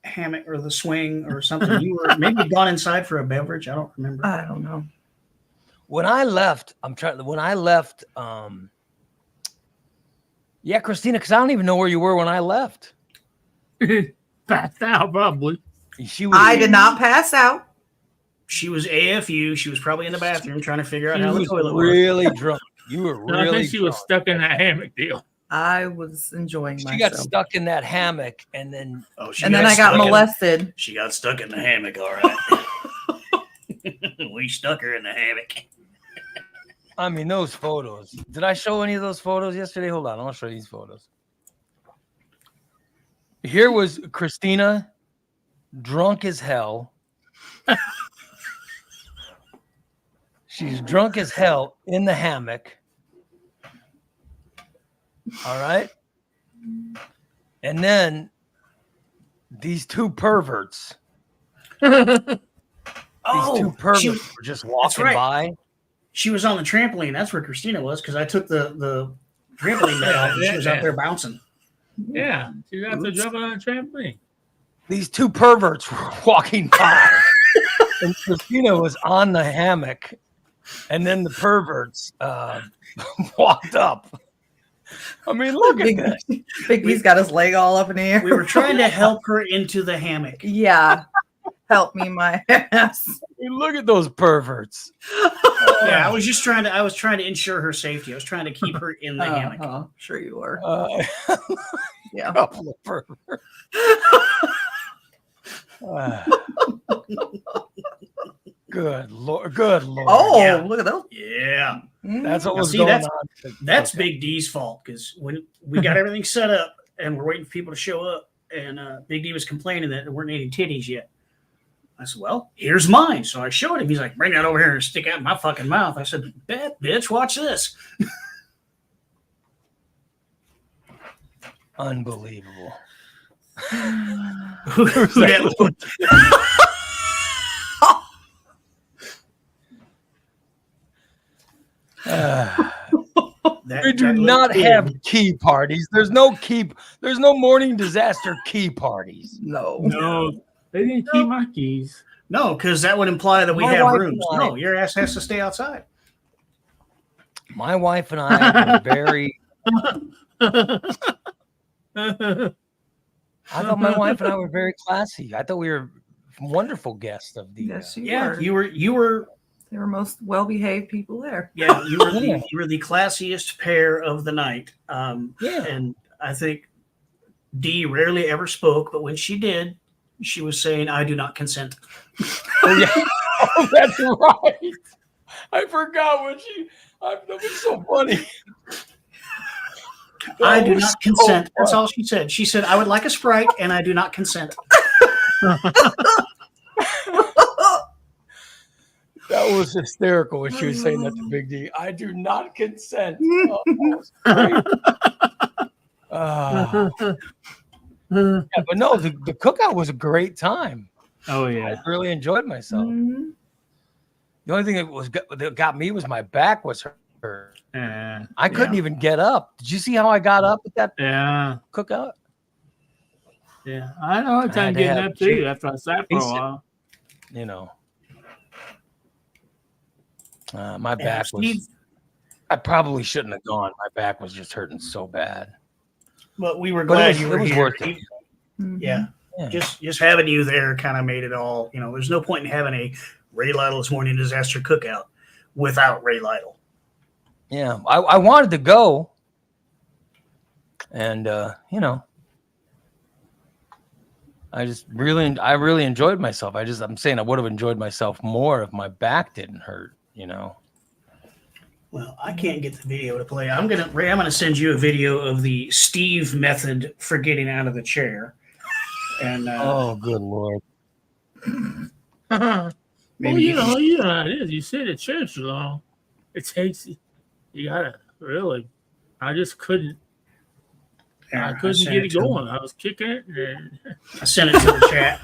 hammock or the swing or something. You were maybe gone inside for a beverage. I don't remember.
I don't know.
When I left, yeah, Christina, because I don't even know where you were when I left.
Passed out, probably.
She was,
I did not pass out.
She was AFU. She was probably in the bathroom trying to figure out
She
how the
was
toilet was.
really drunk. You were
No, I
really
think she was
drunk.
stuck in that hammock deal.
I was enjoying
She
myself.
got stuck in that hammock and then
Oh, she
And then I got
stuck in-
molested.
She got stuck in the hammock, all right. We stuck her in the hammock.
I mean, those photos. Did I show any of those photos yesterday? Hold on. I'll show you these photos. Here was Christina, drunk as hell. She's drunk as hell in the hammock. All right. And then these two perverts. These two perverts were just walking
right.
by.
She was on the trampoline. That's where Christina was because I took the trampoline mat off and she was out there bouncing.
Yeah, she got to jump on a trampoline.
These two perverts were walking by, and Christina was on the hammock, and then the perverts walked up. I mean, look at
Big,
this.
Big D's got his leg all up in the air.
We were trying to help her into the hammock.
Yeah. Help me, my ass.
I mean, look at those perverts.
Yeah, I was trying to ensure her safety. I was trying to keep her in the hammock.
Sure you were. Yeah.
Couple of perverts. Good Lord. Good Lord.
Oh,
Yeah.
look at those.
Yeah.
That's what
Now,
was
see,
going
that's-
on.
That's
Okay.
Big D's fault because when we got everything set up and we're waiting for people to show up, and Big D was complaining that there weren't any titties yet. I said, "Well, here's mine." So I showed him. He's like, "Bring that over here and stick out my fucking mouth." I said, "Bet, bitch, watch this."
Unbelievable.
Who that-
We do not have key parties. There's no morning disaster key parties.
No.
No, they didn't keep my keys.
No, because that would imply that we
My
have
wife
rooms.
and I-
No, your ass has to stay outside.
My wife and I were very. I thought my wife and I were very classy. I thought we were wonderful guests of the.
Yes, you
Yeah,
were.
you were.
They were most well-behaved people there.
Yeah, you were
Yeah.
you were the classiest pair of the night.
Yeah.
And I think Dee rarely ever spoke, but when she did, she was saying, "I do not consent."
Oh, yeah. Oh, that's right. I forgot what she. That was so funny.
I
That
do
was
not
so
consent. That's
funny.
all she said. She said, "I would like a Sprite, and I do not consent."
That was hysterical when she was saying that to Big D. I do not consent. Oh, that was great. Yeah, but no, the cookout was a great time.
Oh
I
yeah,
really enjoyed myself.
Mhm.
The only thing that got me was my back was hurt.
yeah,
I couldn't even get up. Did you see how I got up at that
yeah,
cookout?
yeah. I know. I
had
time
to
getting
have
up too after I sat for a
He said-
while.
you know, my
Yeah,
back
Steve,
was. I probably shouldn't have gone. My back was just hurting so bad.
but we were
But
glad you
it
were
was
here.
worth it.
Yeah.
Yeah.
Just having you there kind of made it all. There's no point in having a Ray Lytle's Morning Disaster Cookout without Ray Lytle.
Yeah, I wanted to go, and I really enjoyed myself. I'm saying I would have enjoyed myself more if my back didn't hurt.
Well, I can't get the video to play. Ray, I'm gonna send you a video of the Steve method for getting out of the chair. And
Oh, good Lord!
Well,
maybe
you know how it is. You sit at church long, it takes you gotta really. I just couldn't. I couldn't
sent
get
it
it
to him.
going. I was kicking it. And
I sent it to the chat.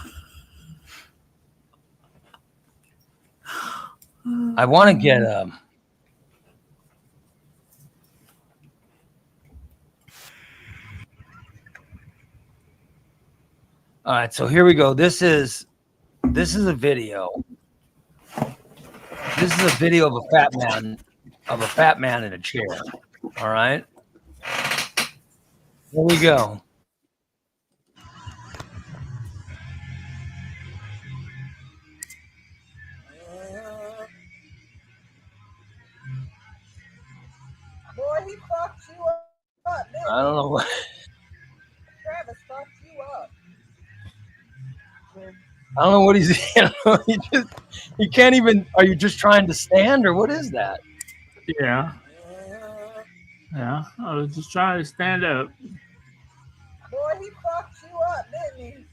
I want to get All right, so here we go. This is a video. This is a video of a fat man in a chair. All right. Here we go.
Boy, he fucked you up.
I don't know what.
Travis fucked you up.
I don't know what he's. He can't even. Are you just trying to stand, or what is that?
yeah. I was just trying to stand up.
Boy, he fucked you up, didn't he?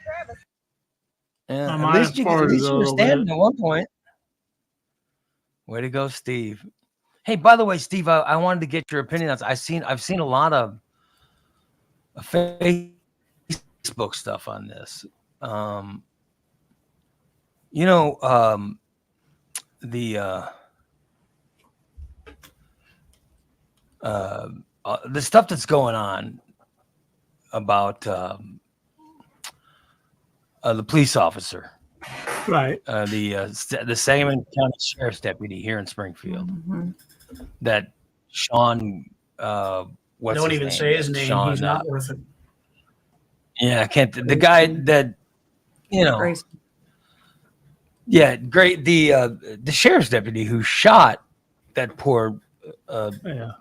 Travis.
Yeah,
I
at
might
least
have
you were
farted a
standing
little
at one point. Way to go, Steve. Hey, by the way, Steve, I wanted to get your opinion on this. I've seen a lot of Facebook stuff on this. The stuff that's going on about the police officer,
Right.
the Sangamon County Sheriff's deputy here in Springfield,
Mhm.
that Sean. What's
Don't
his
even
name?
say his name.
Sean,
He's not worth it.
Yeah, I can't. The guy that
Grace.
yeah, great. The sheriff's deputy who shot that poor
Yeah.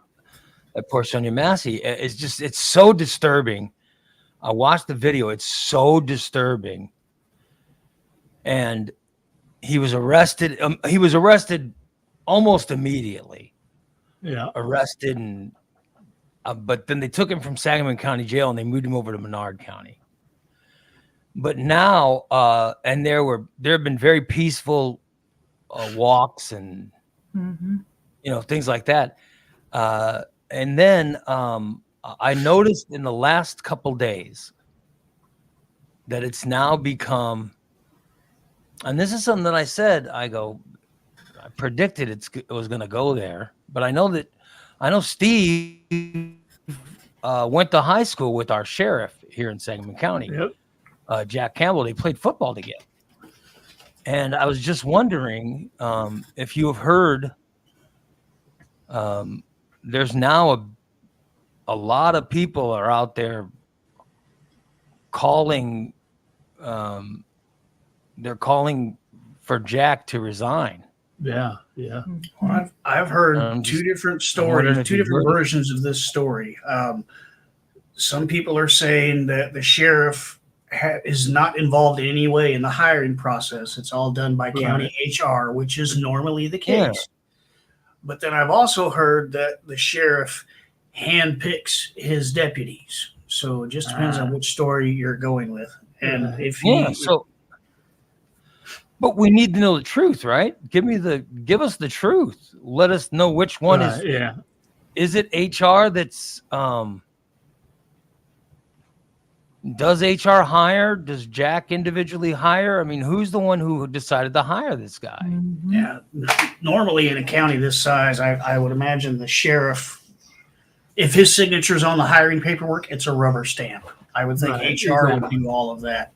Sonia Massey it's so disturbing. I watched the video. It's so disturbing. And he was arrested. He was arrested almost immediately.
Yeah.
Arrested and but then they took him from Sangamon County Jail and they moved him over to Menard County. But now, and there have been very peaceful walks and things like that. And then I noticed in the last couple days that it's now become, and this is something that I said. I predicted it was going to go there, but I know Steve went to high school with our sheriff here in Sangamon County.
Yep.
Jack Campbell. They played football together. And I was just wondering if you have heard, there's now a lot of people are out there calling, they're calling for Jack to resign.
Yeah.
Well, I've heard two different stories, two different versions of this story. Some people are saying that the sheriff is not involved in any way in the hiring process. It's all done by county HR, which is normally the case.
Yeah.
But then I've also heard that the sheriff handpicks his deputies. So it just depends on which story you're going with. And
but we need to know the truth, right? Give us the truth. Let us know which one is.
Yeah.
Is it HR that's does HR hire? Does Jack individually hire? I mean, who's the one who decided to hire this guy?
Yeah, normally in a county this size, I would imagine the sheriff, if his signature's on the hiring paperwork, it's a rubber stamp. I would think HR would do all of that.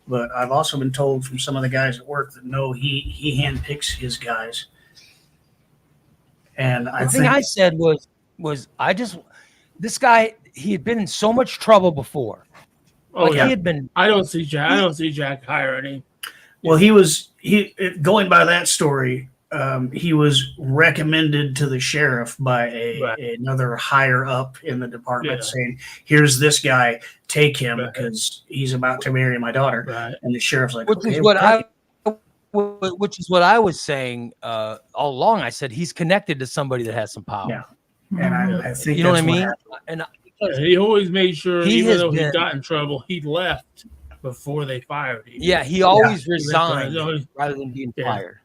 But I've also been told from some of the guys at work that no, he handpicks his guys. And I
The thing
think
I said was this guy, he had been in so much trouble before.
Oh
Like
yeah.
he had been
I don't see Jack hiring him.
well, going by that story. He was recommended to the sheriff by another higher up in the department, saying, "Here's this guy, take him because he's about to marry my daughter."
Right.
And the sheriff's like,
which
okay,
is what
okay.
I was saying all along. I said he's connected to somebody that has some power.
Yeah. And I think
You know what I
that's
mean?
happened.
And
He always made sure,
He
even
has
though he
been-
got in trouble, he left before they fired him.
yeah, he always
He
resigned
left
rather than being
Yeah.
fired.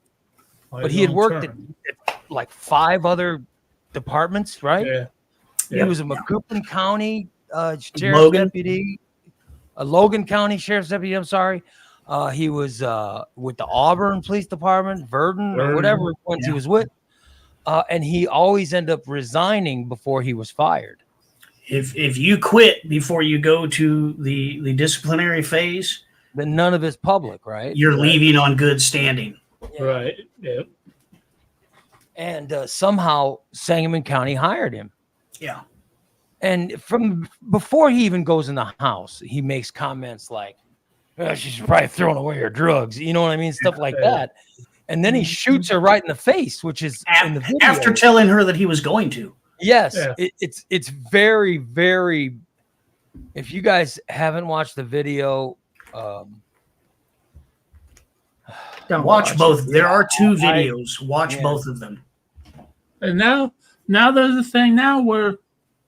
on
But
his
he had
own
worked
terms.
at like 5 other departments, right?
Yeah.
He was a Macoupin County sheriff's
Logan?
deputy, a Logan County sheriff's deputy. I'm sorry. He was with the Auburn Police Department, Verdon, or whatever ones he was with. And he always ended up resigning before he was fired.
If you quit before you go to the disciplinary phase,
Then none of it's public, right?
you're leaving on good standing.
Right. Yeah.
And somehow Sangamon County hired him.
Yeah.
And from before he even goes in the house, he makes comments like, she's probably throwing away her drugs. You know what I mean? Stuff like that. And then he shoots her right in the face, which is in the video.
After telling her that he was going to.
Yes.
Yeah.
It's very, very, if you guys haven't watched the video,
Don't
Watch both.
it.
There are 2 videos. Watch both of them.
And now there's a thing now where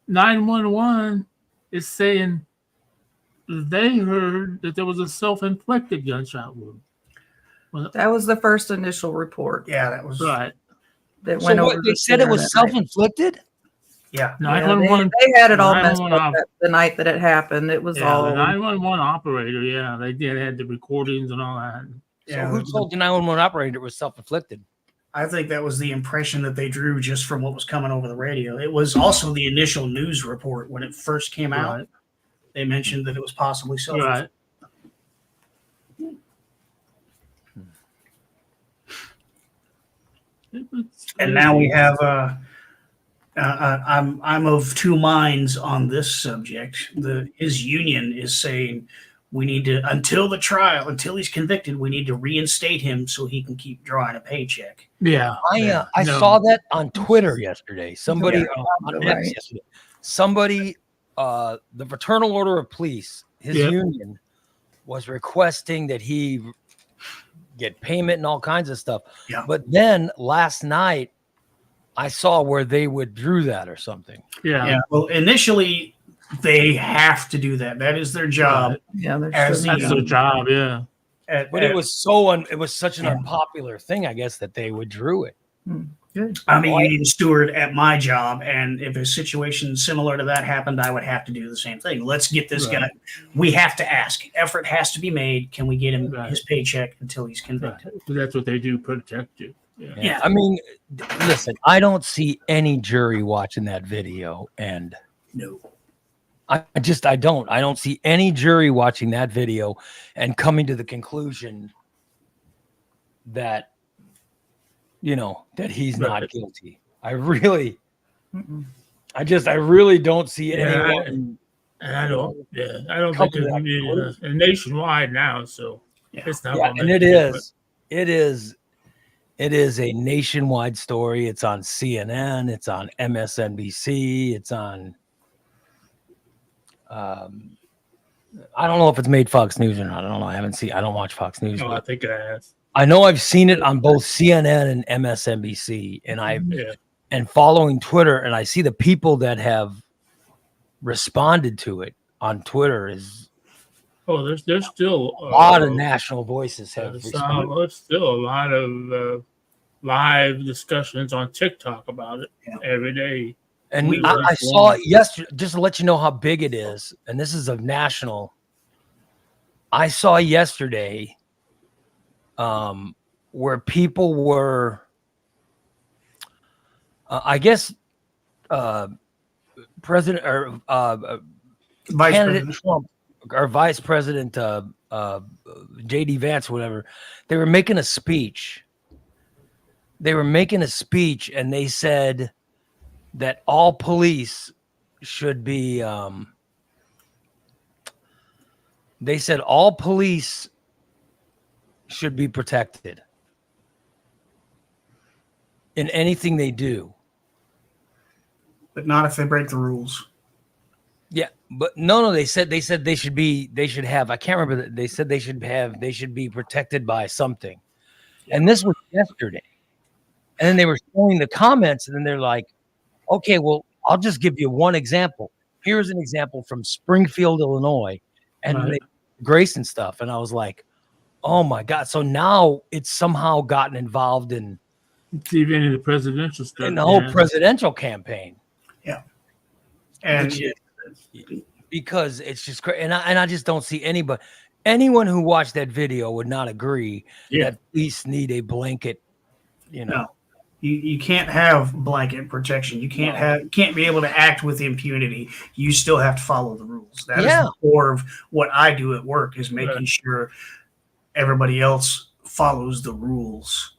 911 is saying they heard that there was a self-inflicted gunshot wound.
That was the first initial report
Yeah, that was
Right.
that
so
went
what,
over.
they
the
said it was
internet, right?
self-inflicted?
yeah.
Yeah,
911.
they had it all messed
911
up the night that it happened. It was
Yeah,
all
the 911 operator. Yeah, they did had the recordings and all that.
So
Yeah.
who told the 911 operator it was self-inflicted?
I think that was the impression that they drew just from what was coming over the radio. It was also the initial news report when it first came out.
Right.
They mentioned that it was possibly self.
Right.
And now we have. I'm of 2 minds on this subject. His union is saying we need to until the trial, until he's convicted, we need to reinstate him so he can keep drawing a paycheck.
Yeah.
I
No.
saw that on Twitter yesterday. Somebody
Yeah.
on
Right.
X yesterday. Somebody, the Fraternal Order of Police, his
Yep.
union, was requesting that he get payment and all kinds of stuff.
Yeah.
But then last night, I saw where they withdrew that or something.
Yeah.
Yeah. Well, initially they have to do that. That is their job.
Right.
Yeah, there's
As
still-
That's their job. Yeah.
But it was it was such an unpopular thing, I guess, that they withdrew it.
good.
I'm a union steward at my job, and if a situation similar to that happened, I would have to do the same thing. Let's get this guy. We have to ask. Effort has to be made. Can we get him his paycheck until he's convicted?
Right. That's what they do, protect you. Yeah.
Yeah.
I mean, listen, I don't see any jury watching that video, and
No.
I don't see any jury watching that video and coming to the conclusion that, that he's not guilty. I really don't see anyone.
And I don't
Come
think
to that
it's nationwide now, so it's not.
Yeah,
gonna
and
make
it
a difference.
is a nationwide story. It's on CNN, it's on MSNBC, it's on I don't know if it's made Fox News or not. I don't know. I don't watch Fox News.
No, I
But
think it has.
I know I've seen it on both CNN and MSNBC, and and following Twitter, and I see the people that have responded to it on Twitter is
There's still
a lot of national voices have responded.
there's still a lot of live discussions on TikTok about it every day.
And
We
I
were
saw
informed.
yesterday, just to let you know how big it is, and this is of national. I saw yesterday where people were, I guess, President or
Vice
candidate
President.
Trump or Vice President JD Vance, whatever. They were making a speech. And they said that all police should be. They said all police should be protected in anything they do.
But not if they break the rules.
Yeah, but no, they said they should have. I can't remember. They said they should be protected by something. And this was yesterday. And then they were showing the comments, and then they're like, okay, well, I'll just give you one example. Here's an example from Springfield, Illinois, and they Grayson stuff. And I was like, oh my God. So now it's somehow gotten involved in
even in the presidential stuff.
In the whole presidential campaign.
Yeah. And
because it's just crazy. And I just don't see anyone who watched that video would not agree that police need a blanket,
No. You can't have blanket protection. You can't be able to act with impunity. You still have to follow the rules. That is the core of what I do at work, is making sure everybody else follows the rules.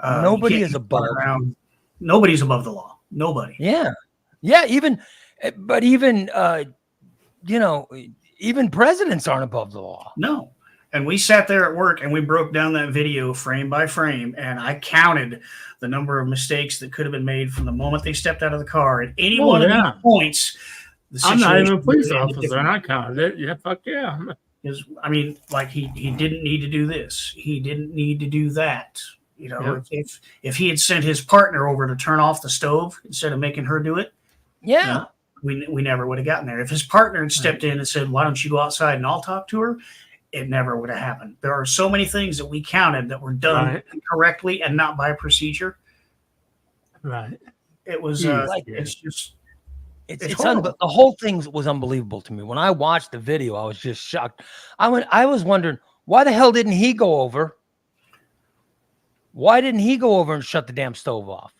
Nobody is above.
Nobody's above the law. Nobody.
Yeah. Even presidents aren't above the law.
No. And we sat there at work and we broke down that video frame by frame, and I counted the number of mistakes that could have been made from the moment they stepped out of the car. At any one of these points,
I'm not even a police officer, and I counted it. Yeah, fuck yeah.
Because I mean, like he didn't need to do this. He didn't need to do that. If he had sent his partner over to turn off the stove instead of making her do it, we never would have gotten there. If his partner had stepped in and said, "Why don't you go outside and I'll talk to her?" it never would have happened. There are so many things that we counted that were done correctly and not by procedure.
Right.
It was. It's just.
It's the whole thing was unbelievable to me. When I watched the video, I was just shocked. I was wondering, why the hell didn't he go over? Why didn't he go over and shut the damn stove off?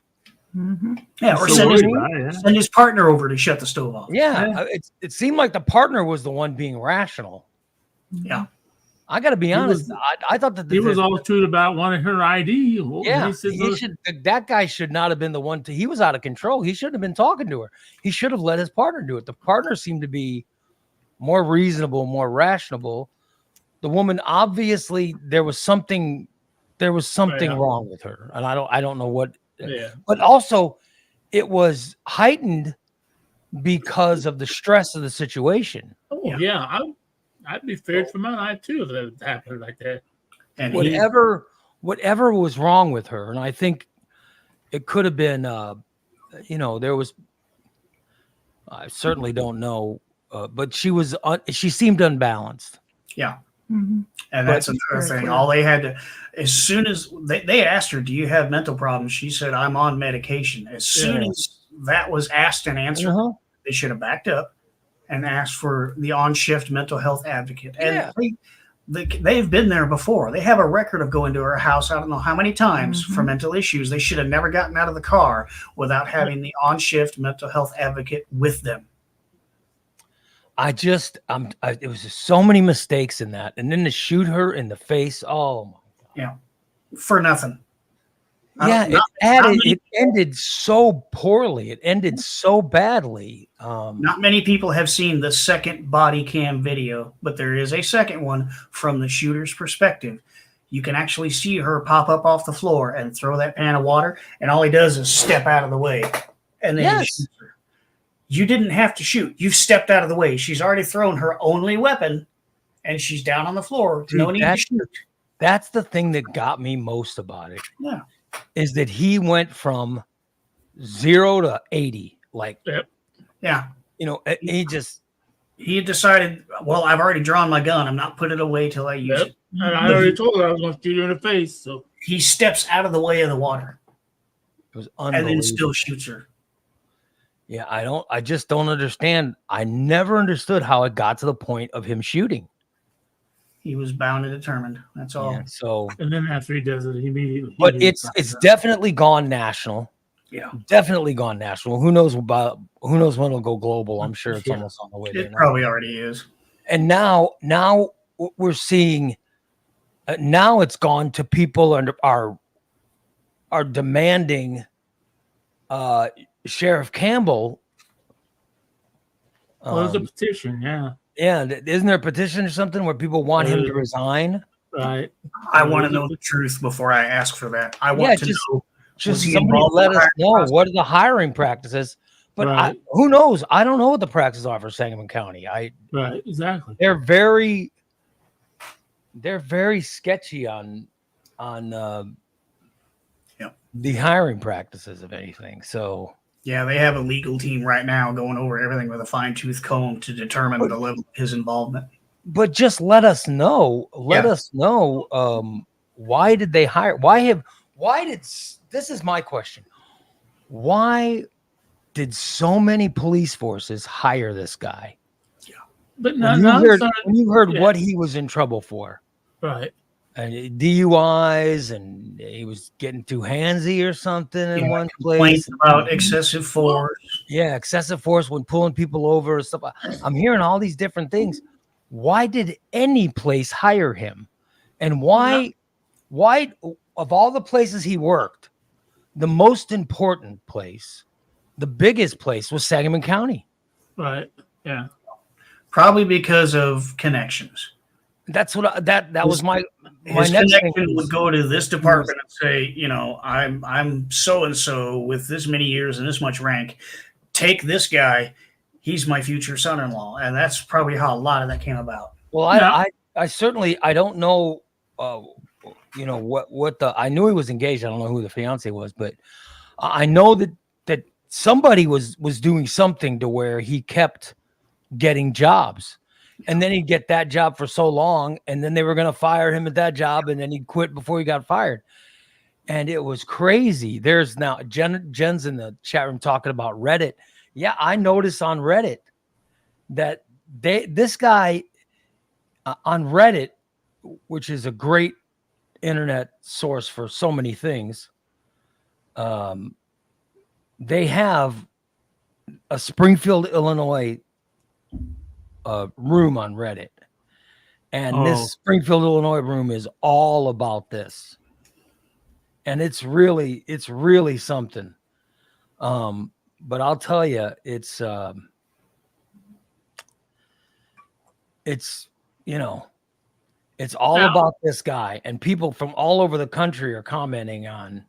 Mm-hmm.
Yeah, or send his partner over to shut the stove off.
Yeah. It seemed like the partner was the one being rational.
Yeah.
I got to be honest. I thought that
he was all true about wanting her ID.
That guy should not have been the one. He was out of control. He shouldn't have been talking to her. He should have let his partner do it. The partner seemed to be more reasonable, more rational. The woman, obviously, there was something wrong with her, and I don't know what.
Yeah.
But also, it was heightened because of the stress of the situation.
Oh yeah. I'd be feared for my life too if that happened like that.
And
whatever was wrong with her, and I think it could have been, there was. I certainly don't know, but she seemed unbalanced.
Yeah,
mm-hmm.
And that's another thing. All they had to, as soon as they asked her, "Do you have mental problems?" She said, "I'm on medication." As soon as that was asked and answered, they should have backed up and asked for the on-shift mental health advocate. And they've been there before. They have a record of going to her house I don't know how many times for mental issues. They should have never gotten out of the car without having the on-shift mental health advocate with them.
It was just so many mistakes in that. And then to shoot her in the face. Oh my God.
Yeah. For nothing.
It ended so poorly. It ended so badly.
Not many people have seen the second body cam video, but there is a second one from the shooter's perspective. You can actually see her pop up off the floor and throw that pan of water, and all he does is step out of the way, and then he shoots her. You didn't have to shoot. You've stepped out of the way. She's already thrown her only weapon, and she's down on the floor.
Dude,
no need to shoot.
That's the thing that got me most about it.
Yeah.
Is that he went from 0 to 80.
Yeah.
He
had decided, well, I've already drawn my gun. I'm not putting it away till I use it.
And I already told her I was going to shoot her in the face. So
he steps out of the way of the water.
It was unbelievable.
And then still shoots her.
Yeah, I just don't understand. I never understood how it got to the point of him shooting.
He was bound and determined. That's all.
Yeah,
and then after he does it, he immediately.
But it's definitely gone national.
Yeah,
definitely gone national. Who knows when it'll go global? I'm sure it's almost on the way there.
It probably already is.
And now we're seeing now it's gone to people and are demanding Sheriff Campbell.
Well, there's a petition, yeah.
Yeah, isn't there a petition or something where people want him to resign?
Right.
I want to know the truth before I ask for that. I want to know.
Just
he
somebody
involved in
let
the
us
hiring
know
process?
what are the hiring practices. But
Right.
who knows? I don't know what the practices are for Sangamon County.
Right, exactly.
They're very sketchy on the hiring practices of anything. So
Yeah, they have a legal team right now going over everything with a fine-tooth comb to determine the level of his involvement.
but just let us know. Let us know. Why did they hire? This is my question. Why did so many police forces hire this guy?
Yeah.
But
When you heard what he was in trouble for,
right?
And DUIs, and he was getting too handsy or something in one place.
About excessive force.
Yeah, excessive force when pulling people over and stuff. I'm hearing all these different things. Why did any place hire him? And why of all the places he worked, the most important place, the biggest place was Sangamon County.
Right. Yeah.
Probably because of connections.
That's what that was my
His
next
connection
thing
would go to this department and say, you know, I'm so and so with this many years and this much rank. Take this guy. He's my future son-in-law, and that's probably how a lot of that came about.
Well, I certainly I don't know. You know what the I knew he was engaged. I don't know who the fiance was, but I know that somebody was doing something to where he kept getting jobs. And then he'd get that job for so long, and then they were going to fire him at that job, and then he'd quit before he got fired. And it was crazy. There's now Jen's in the chat room talking about Reddit. Yeah, I noticed on Reddit that this guy on Reddit, which is a great internet source for so many things, they have a Springfield, Illinois room on Reddit, and this Springfield, Illinois room is all about this, and it's really something. But I'll tell you, it's you know, it's all about this guy, and people from all over the country are commenting on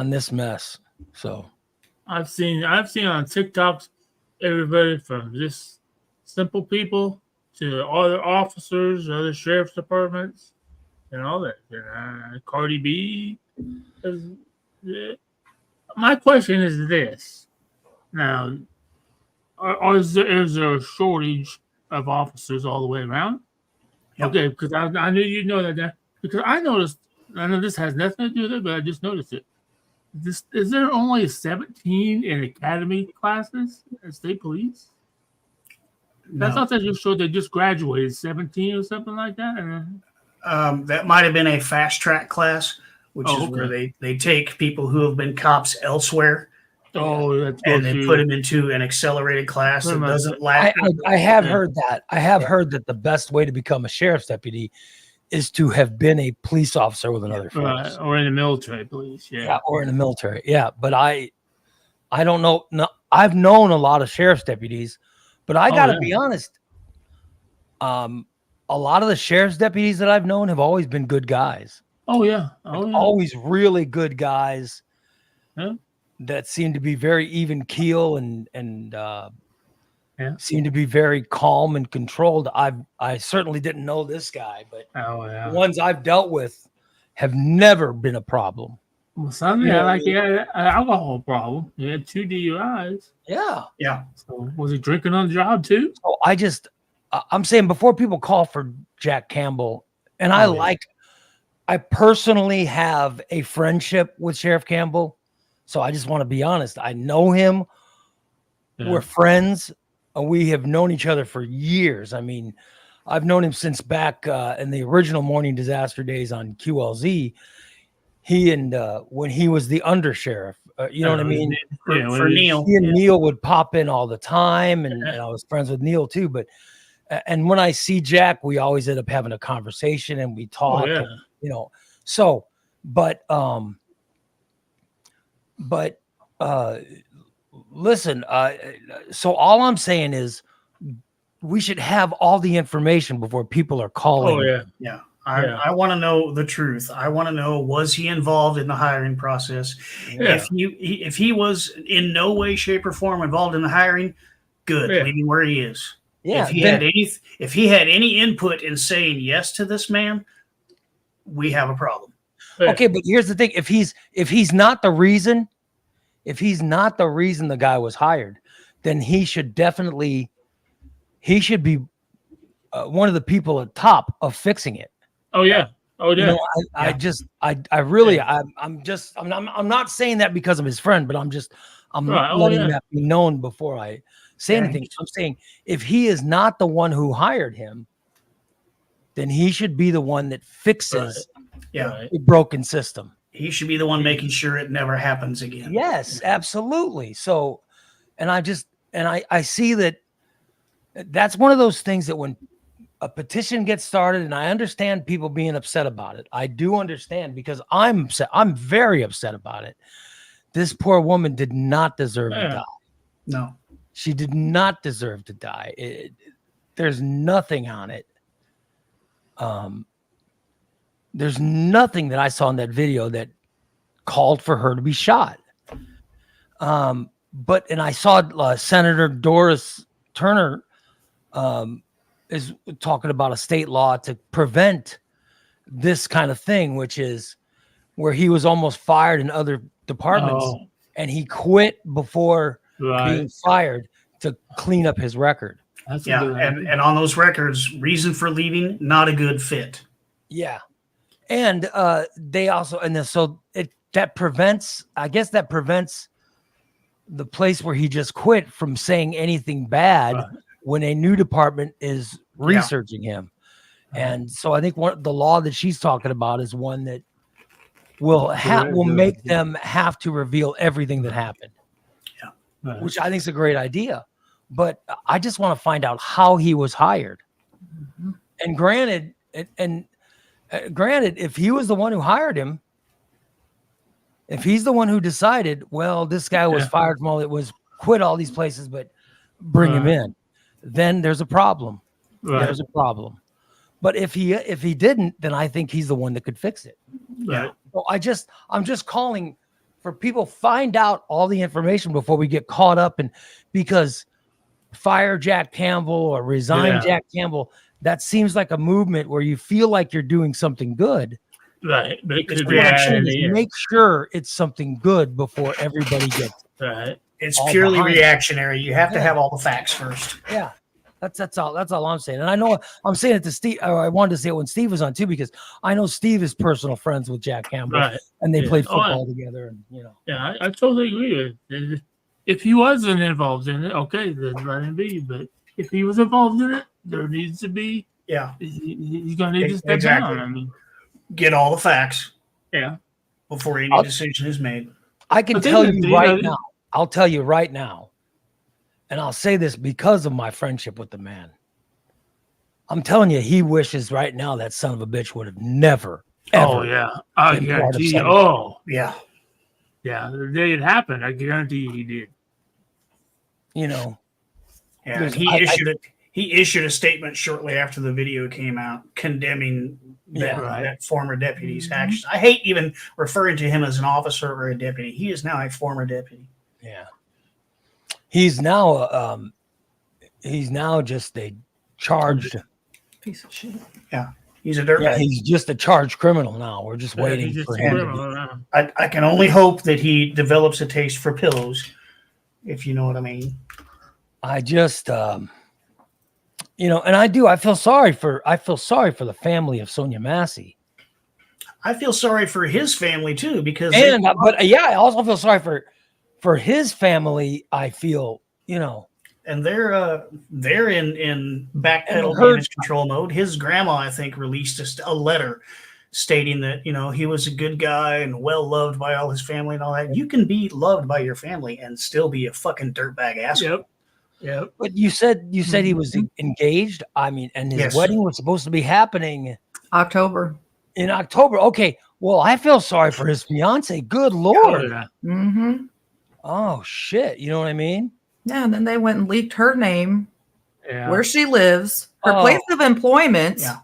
this mess. So
I've seen on TikTok everybody from just simple people to other officers, other sheriff's departments, and all that. Cardi B. My question is this: now, is there a shortage of officers all the way around? Yep. Okay, because I knew you'd know that. Because I noticed. I know this has nothing to do with it, but I just noticed it. Is there only 17 in academy classes at state police? No. I thought that just showed they just graduated 17 or something like that.
That might have been a fast track class, which is where they take people who have been cops elsewhere. And they put them into an accelerated class that doesn't lack.
I have heard that. I have heard that the best way to become a sheriff's deputy is to have been a police officer with another force.
Or in the military police,
or in the military, but I don't know. No, I've known a lot of sheriff's deputies, but I got to be honest. A lot of the sheriff's deputies that I've known have always been good guys. Always really good guys that seem to be very even keel and seem to be very calm and controlled. I certainly didn't know this guy, but the ones I've dealt with have never been a problem.
Well, Sunday, he had an alcohol problem. He had 2 DUIs.
Yeah.
So was he drinking on the job too?
So I'm saying before people call for Jack Campbell, and I personally have a friendship with Sheriff Campbell. So I just want to be honest. I know him. We're friends. We have known each other for years. I mean, I've known him since back in the original Morning Disaster days on QLZ. He and when he was the undersheriff, you know what I mean?
For Neil.
He and Neil would pop in all the time, and I was friends with Neil too. But and when I see Jack, we always end up having a conversation and we talk.
Oh, yeah.
And, you know, so but listen, so all I'm saying is we should have all the information before people are calling.
Oh, yeah.
Yeah.
Yeah.
I want to know the truth. I want to know, was he involved in the hiring process?
Yeah.
If he was in no way, shape, or form involved in the hiring, good.
Yeah.
Leave him where he is.
Yeah,
If he had any input in saying yes to this man, we have a problem.
Yeah.
Okay, but here's the thing: if he's not the reason, the guy was hired, then he should be one of the people at top of fixing it.
Oh, yeah. Oh, yeah.
You know, I'm not saying that because I'm his friend, but I'm
Right. Oh,
letting
yeah.
that be known before I say
Yeah.
anything. I'm saying if he is not the one who hired him, then he should be the one that fixes
Yeah.
Right.
a broken system.
He should be the one making sure it never happens again.
Yes, absolutely. So, and I see that's one of those things that when a petition gets started, and I understand people being upset about it. I do understand because I'm upset. I'm very upset about it. This poor woman did not deserve to die.
No.
She did not deserve to die. There's nothing on it. There's nothing that I saw in that video that called for her to be shot. And I saw Senator Doris Turner is talking about a state law to prevent this kind of thing, which is where he was almost fired in other departments
Oh,
and he quit before
right.
being fired to clean up his record.
That's a
Yeah.
good idea.
And on those records, reason for leaving, not a good fit.
Yeah. And they also, that prevents the place where he just quit from saying anything bad
Right.
when a new department is researching him. And so I think the law that she's talking about is one that will make them have to reveal everything that happened,
Right.
which I think is a great idea. But I just want to find out how he was hired.
Mhm.
And granted, if he was the one who hired him, if he's the one who decided, well, this guy was fired from all it was quit all these places, but bring him in, then there's a problem.
Right.
There's a problem. But if he didn't, then I think he's the one that could fix it.
Right.
So I'm just calling for people find out all the information before we get caught up because fire Jack Campbell or resign Jack Campbell, that seems like a movement where you feel like you're doing something good.
Right. But it could
The
be
action
bad.
is
Yeah.
make sure it's something good before everybody gets it.
Right.
It's
All
purely
behind it.
reactionary. You have to
Yeah.
have all the facts first.
Yeah. That's all I'm saying. And I know I'm saying it to Steve, or I wanted to say it when Steve was on too, because I know Steve is personal friends with Jack Campbell
Right.
and they
Yeah.
played
Oh, yeah.
football together and
Yeah, I totally agree with it. If he wasn't involved in it, okay, then let him be. But if he was involved in it, there needs to be.
Yeah.
He's going to need to step
Exactly.
down. I mean,
Get all the facts
yeah.
before any decision is made.
I can
But then
tell
the
you
thing
right
is-
now. I'll tell you right now, and I'll say this because of my friendship with the man. I'm telling you, he wishes right now that son of a bitch would have never, ever.
Oh yeah, I
been part of
guarantee.
something.
Oh
Yeah.
yeah, the day it happened, I guarantee he did.
Yeah.
There's-
He issued a statement shortly after the video came out condemning that former deputy's actions. I hate even referring to him as an officer or a deputy. He is now a former deputy.
Yeah. He's now just a charged.
Piece of shit.
He's a dirtbag.
Yeah, he's just a charged criminal now. We're just
He's
waiting
just
for
a
him.
criminal.
I can only hope that he develops a taste for pillows, if you know what I mean.
I just, and I feel sorry for the family of Sonia Massey.
I feel sorry for his family too, because
I also feel sorry for his family. I feel,
and they're in backpedal
heard-
damage control mode. His grandma, I think, released a letter stating that he was a good guy and well loved by all his family and all that. You can be loved by your family and still be a fucking dirtbag asshole.
Yep.
Yep.
But you said he was engaged. I mean, and his
Yes.
wedding was supposed to be happening
October.
in October. Okay. Well, I feel sorry for his fiance. Good
Oh,
Lord.
yeah.
Mm-hmm.
Oh shit. You know what I mean?
Yeah, and then they went and leaked her name,
Yeah.
where she lives, her
Oh.
place of employment.
Yeah.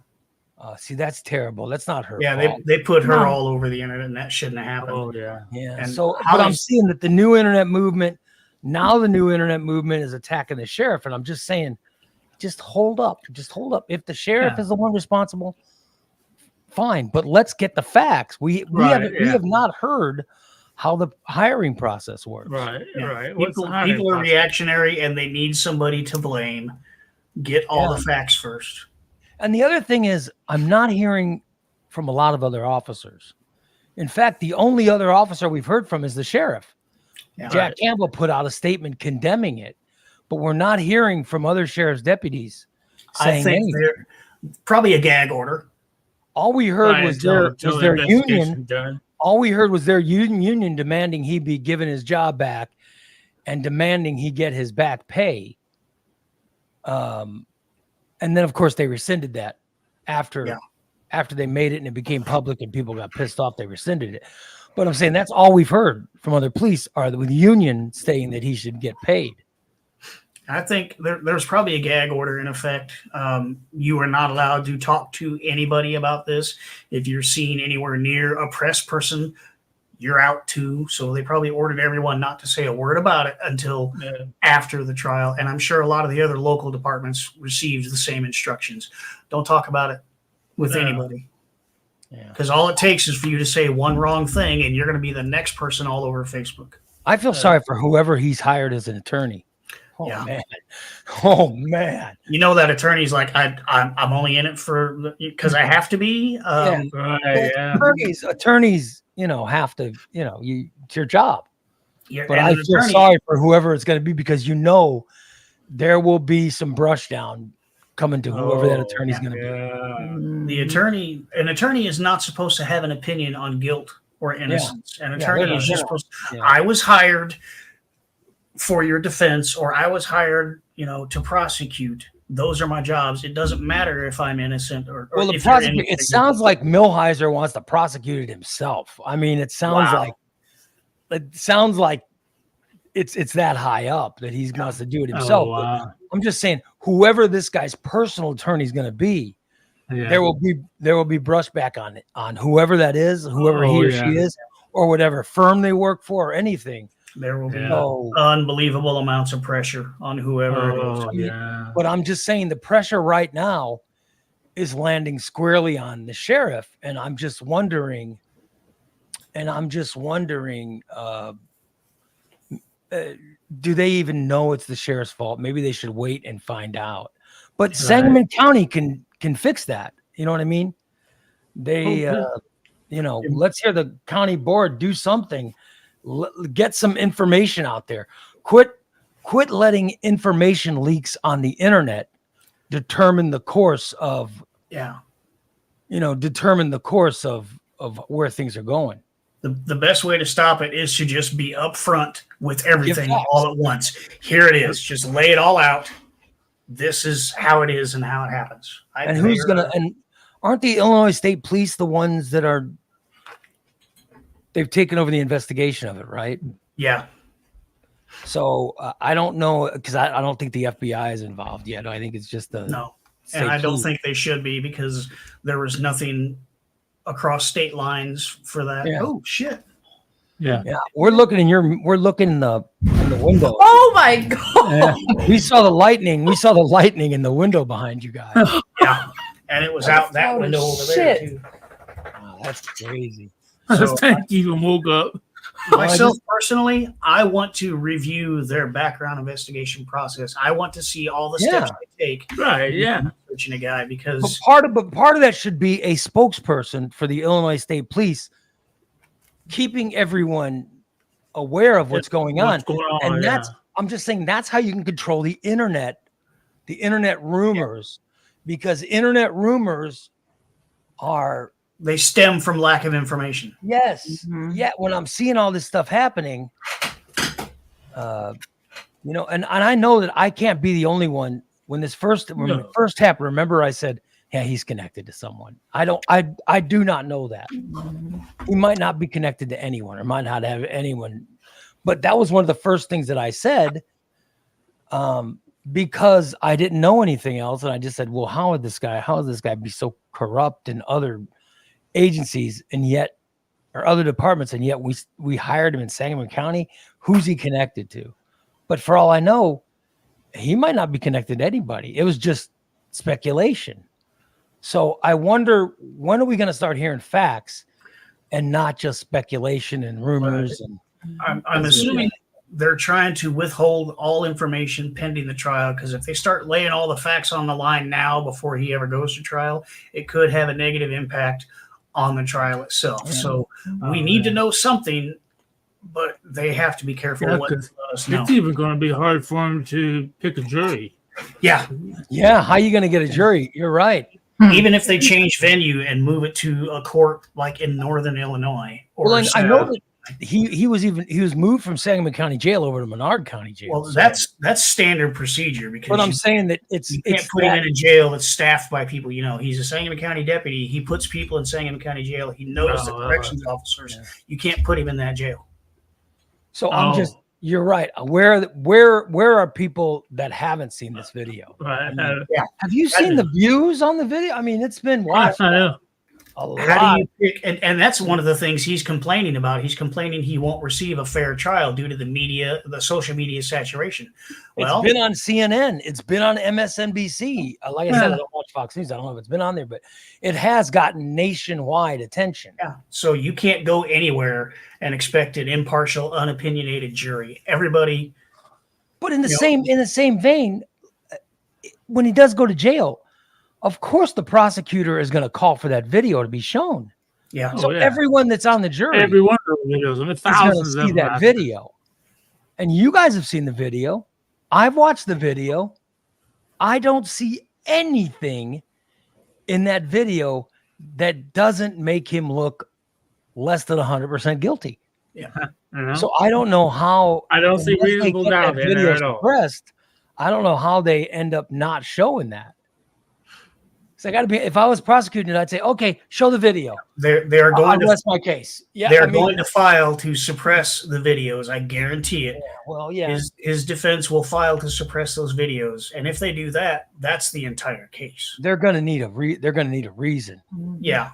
See, that's terrible. That's not her
Yeah,
fault.
they put her
No.
all over the internet, and that shouldn't have happened.
Oh, yeah.
Yeah.
And
So,
how
but I'm
is-
seeing that the new internet movement, now the new internet movement is attacking the sheriff. And I'm just saying, just hold up. Just hold up. If the sheriff
Yeah.
is the one responsible, fine. But let's get the facts. We
Right,
we
yeah.
have not heard how the hiring process works.
Right.
Yeah.
Right. What's the
People,
hiring
people are
process?
reactionary, and they need somebody to blame. Get all
Yeah.
the facts first.
And the other thing is, I'm not hearing from a lot of other officers. In fact, the only other officer we've heard from is the sheriff.
Yeah.
Jack Campbell put out a statement condemning it, but we're not hearing from other sheriff's deputies
I
saying
think
anything.
they're probably a gag order.
All we heard
Right,
was
until
their
the
union.
investigation done.
All we heard was their union demanding he be given his job back and demanding he get his back pay. And then of course they rescinded that after they made it and it became public and people got pissed off. They rescinded it. But I'm saying that's all we've heard from other police are the union saying that he should get paid.
I think there's probably a gag order in effect. You are not allowed to talk to anybody about this. If you're seen anywhere near a press person, you're out too. So they probably ordered everyone not to say a word about it until after the trial. And I'm sure a lot of the other local departments received the same instructions. Don't talk about it with anybody. Because all it takes is for you to say one wrong thing, and you're going to be the next person all over Facebook.
I feel sorry for whoever he's hired as an attorney. Oh man. Oh man.
You know that attorney's like, I'm only in it for because I have to be.
Right. Yeah.
Attorneys, have to, it's your job.
Yeah,
But
and
I
an
feel
attorney-
sorry for whoever it's going to be because there will be some brush down coming to whoever that attorney's going to be.
An attorney is not supposed to have an opinion on guilt or innocence. An
Yeah,
attorney is just supposed to,
Yeah.
I was hired for your defense, or I was hired, to prosecute. Those are my jobs. It doesn't matter if I'm innocent or
Well,
if you're innocent.
it sounds like Millhiser wants to prosecute it himself. I mean, it sounds like it's that high up that he wants to do it himself.
Oh, wow.
I'm just saying, whoever this guy's personal attorney is going to be, there will be brushback on it, on whoever that is, whoever he or she is, or whatever firm they work for, or anything.
There will be
So,
unbelievable amounts of pressure on whoever it is.
but I'm just saying the pressure right now is landing squarely on the sheriff, and I'm just wondering. Do they even know it's the sheriff's fault? Maybe they should wait and find out. But Sangamon County can fix that. You know what I mean? They, let's hear the county board do something. Get some information out there. Quit letting information leaks on the internet determine the course of where things are going.
The best way to stop it is to just be upfront with everything all at once. Here it is. Just lay it all out. This is how it is and how it happens.
And aren't the Illinois State Police the ones that they've taken over the investigation of it, right?
Yeah.
So I don't know, because I don't think the FBI is involved yet. I think it's just
no. And I don't think they should be, because there was nothing across state lines for that.
Yeah.
Oh shit.
Yeah. We're looking in the window.
Oh my god.
We saw the lightning. We saw the lightning in the window behind you guys.
Yeah. And it was out that window over there too.
Wow, that's crazy.
So
Thank you. Even woke up.
myself personally, I want to review their background investigation process. I want to see all the steps they take.
Right. Yeah.
Searching a guy, because
part of that should be a spokesperson for the Illinois State Police, keeping everyone aware of what's going on. And I'm just saying that's how you can control the internet rumors, because internet rumors
they stem from lack of information.
Yes. Yeah. When I'm seeing all this stuff happening, You know, and I know that I can't be the only one. When it first happened, remember I said, yeah, he's connected to someone. I do not know that. He might not be connected to anyone or might not have anyone. But that was one of the first things that I said, because I didn't know anything else. And I just said, well, how would this guy be so corrupt in other agencies or other departments, and yet we hired him in Sangamon County? Who's he connected to? But for all I know, he might not be connected to anybody. It was just speculation. So I wonder, when are we going to start hearing facts and not just speculation and rumors? And
I'm assuming they're trying to withhold all information pending the trial, because if they start laying all the facts on the line now before he ever goes to trial, it could have a negative impact on the trial itself. Yeah. So we need to know something, but they have to be careful what they let us know.
It's even going to be hard for him to pick a jury.
Yeah.
Yeah. How are you going to get a jury? You're right.
Even if they change venue and move it to a court like in Northern Illinois. Or
I know that he was moved from Sangamon County Jail over to Menard County Jail.
Well, that's standard procedure, because
but I'm saying that
you can't put him in a jail that's staffed by people. You know, he's a Sangamon County deputy. He puts people in Sangamon County Jail. He knows the corrections officers. Yeah. You can't put him in that jail.
So you're right. Where are people that haven't seen this video?
Right.
Have you seen the views on the video? I mean, it's been watched a lot.
How do you pick? And that's one of the things he's complaining about. He's complaining he won't receive a fair trial due to the social media saturation. Well,
it's been on CNN. It's been on MSNBC. Like I said, I don't watch Fox News. I don't know if it's been on there, but it has gotten nationwide attention.
Yeah. So you can't go anywhere and expect an impartial, unopinionated jury. Everybody.
But in the same vein, when he does go to jail, of course the prosecutor is going to call for that video to be shown.
Yeah.
So everyone that's on the jury,
every one of the videos, I mean, thousands
is going to see that video. And you guys have seen the video. I've watched the video. I don't see anything in that video that doesn't make him look less than 100% guilty.
Yeah.
So I don't know how.
I don't see reasonable doubt in there at all.
I don't know how they end up not showing that. So I got to be. If I was prosecuting it, I'd say, okay, show the video.
They're going to
rest my case. Yeah,
they're going to file to suppress the videos. I guarantee it.
Yeah, well, yeah.
His defense will file to suppress those videos, and if they do that, that's the entire case.
They're going to need a reason.
Yeah.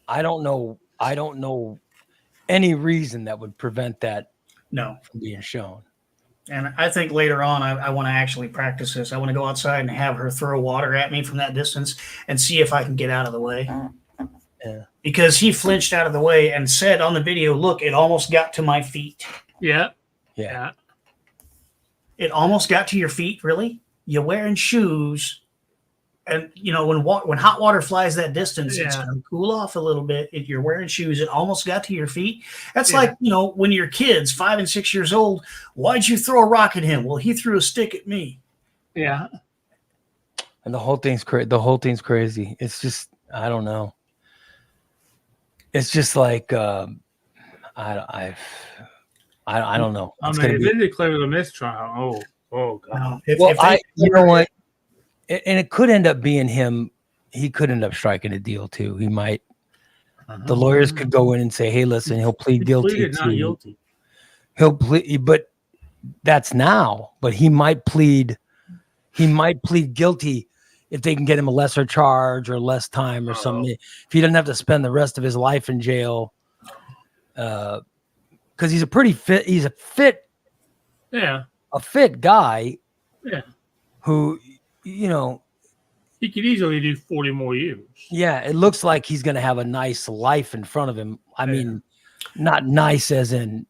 I don't know any reason that would prevent that.
No.
From being shown.
And I think later on, I want to actually practice this. I want to go outside and have her throw water at me from that distance and see if I can get out of the way.
Yeah.
Because he flinched out of the way and said on the video, look, it almost got to my feet.
Yeah.
Yeah.
It almost got to your feet, really? You're wearing shoes. And, you know, when hot water flies that distance, it's going to cool off a little bit. If you're wearing shoes, it almost got to your feet. That's like, you know, when your kids, 5 and 6 years old, why'd you throw a rock at him? Well, he threw a stick at me.
Yeah.
And the whole thing's crazy. It's just, I don't know. It's just like, I don't know.
I mean, if they declared a mistrial, oh God.
You know what? And it could end up being him. He could end up striking a deal too. He might. The lawyers could go in and say, "Hey, listen, he'll plead guilty to." He'll plead, but that's now. But he might plead. He might plead guilty if they can get him a lesser charge or less time or something. If he doesn't have to spend the rest of his life in jail, because he's a pretty fit. He's a fit guy.
Yeah.
Who. You know,
he could easily do 40 more years.
Yeah, it looks like he's going to have a nice life in front of him. I mean, not nice as in,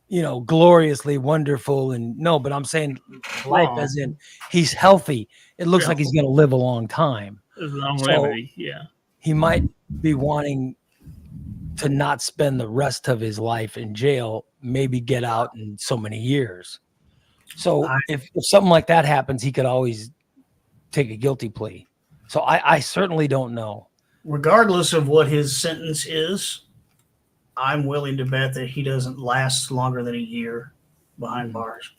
you know, gloriously wonderful. And no, but I'm saying life as in he's healthy. It looks like he's going to live a long time.
Longevity, yeah.
He might be wanting to not spend the rest of his life in jail, maybe get out in so many years. So if something like that happens, he could always take a guilty plea. So I certainly don't know.
Regardless of what his sentence is, I'm willing to bet that he doesn't last longer than a year behind bars.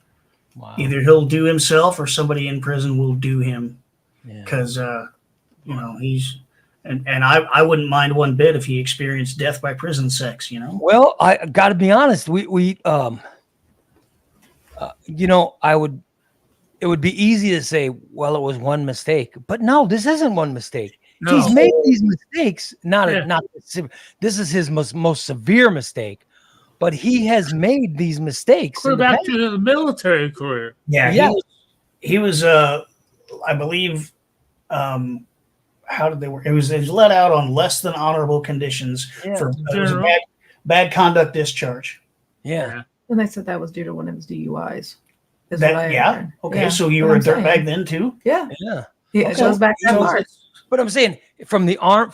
Wow.
Either he'll do himself or somebody in prison will do him.
Yeah.
Because he's and I wouldn't mind one bit if he experienced death by prison sex.
Well, I got to be honest. We I would. It would be easy to say, well, it was one mistake, but no, this isn't one mistake.
No.
He's made these mistakes.
Yeah.
This is his most severe mistake, but he has made these mistakes.
We're back to his military career.
Yeah,
Yeah.
he was I believe how did they work? It was let out on less than honorable conditions for it was a bad conduct discharge.
Yeah.
And they said that was due to one of his DUIs.
Okay, so you were a dirtbag then too?
Yeah.
Yeah.
It goes back that far.
But I'm saying from the I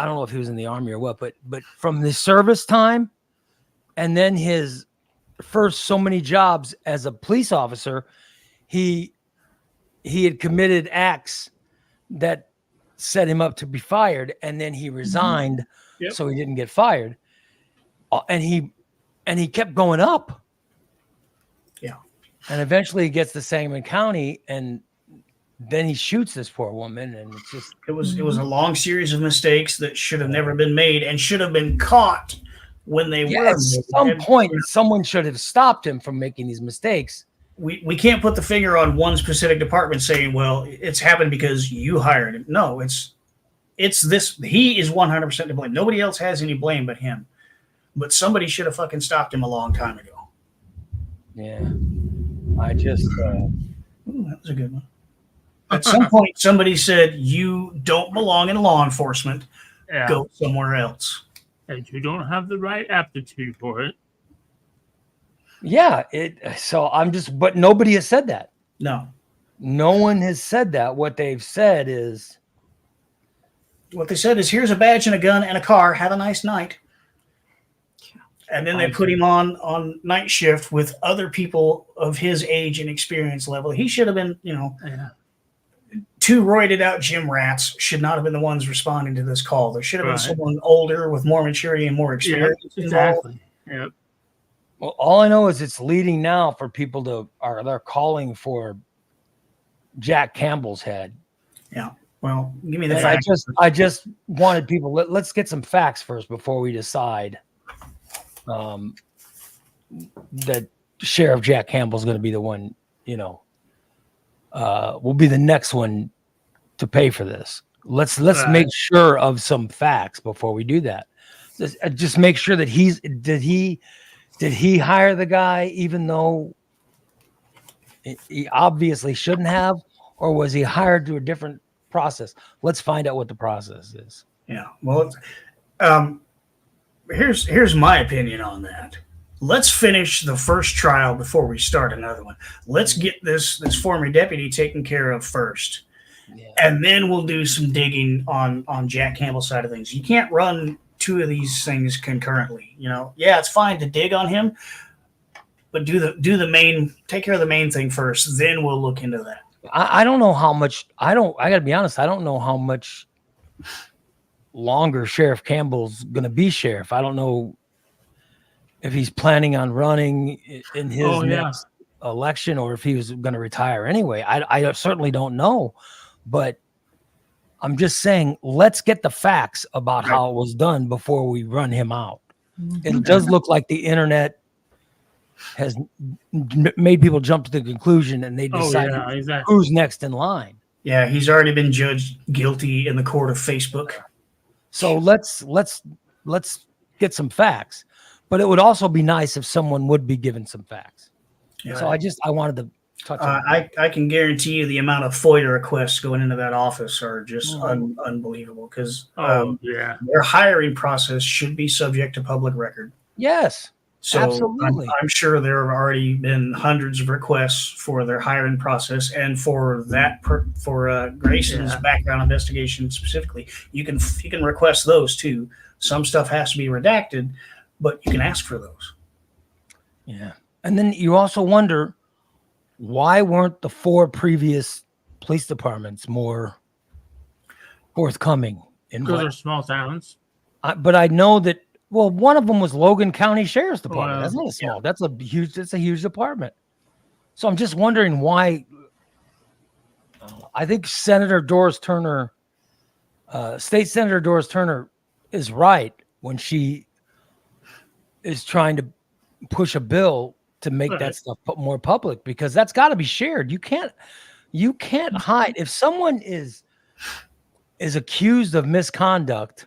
don't know if he was in the army or what, but from the service time and then his first so many jobs as a police officer, he had committed acts that set him up to be fired, and then he resigned so he didn't get fired. And he kept going up.
Yeah.
And eventually he gets to Sangamon County, and then he shoots this poor woman, and it's just
it was a long series of mistakes that should have never been made and should have been caught when they were.
At some point, someone should have stopped him from making these mistakes.
We can't put the finger on one specific department saying, well, it's happened because you hired him. No, it's this. He is 100% to blame. Nobody else has any blame but him. But somebody should have fucking stopped him a long time ago.
Yeah. I just
Ooh, that was a good one. At some point, somebody said, you don't belong in law enforcement.
Yeah.
Go somewhere else.
And you don't have the right aptitude for it.
yeah, but nobody has said that.
No.
No one has said that. What they've said is
What they said is, here's a badge and a gun and a car. Have a nice night. And then they put him on night shift with other people of his age and experience level. He should have been, two roided out gym rats should not have been the ones responding to this call. There should have been someone older with more maturity and more experience.
Yeah, exactly. Yep.
well, all I know is it's leading now for people they're calling for Jack Campbell's head.
Yeah. Well, give me the
And
facts.
I just wanted people. Let's get some facts first before we decide that Sheriff Jack Campbell's going to be the one. Will be the next one to pay for this. Let's make sure of some facts before we do that. Just make sure that did he hire the guy even though he obviously shouldn't have, or was he hired through a different process? Let's find out what the process is.
Yeah. Well, here's my opinion on that. Let's finish the first trial before we start another one. Let's get this former deputy taken care of first.
Yeah.
And then we'll do some digging on Jack Campbell's side of things. You can't run two of these things concurrently. Yeah, it's fine to dig on him, but take care of the main thing first. Then we'll look into that.
I don't know how much. I gotta be honest. I don't know how much longer Sheriff Campbell's gonna be sheriff. I don't know if he's planning on running in his next election or if he was going to retire anyway. I certainly don't know, but I'm just saying, let's get the facts about how it was done before we run him out. It does look like the internet has made people jump to the conclusion and they decide who's next in line.
Yeah, he's already been judged guilty in the court of Facebook.
So let's get some facts. But it would also be nice if someone would be given some facts. Yeah. So I wanted to touch on that.
I can guarantee you the amount of FOIA requests going into that office are just unbelievable because their hiring process should be subject to public record.
Yes,
so
absolutely.
I'm sure there have already been hundreds of requests for their hiring process, and for that for Grayson's background investigation specifically, you can request those too. Some stuff has to be redacted, but you can ask for those.
Yeah. And then you also wonder, why weren't the 4 previous police departments more forthcoming?
Because they're small towns.
But I know that, one of them was Logan County Sheriff's Department. That's not a small, that's a huge department. So I'm just wondering why. I think Senator Doris Turner, State Senator Doris Turner, is right when she is trying to push a bill to make that stuff more public, because that's got to be shared. You can't hide if someone is accused of misconduct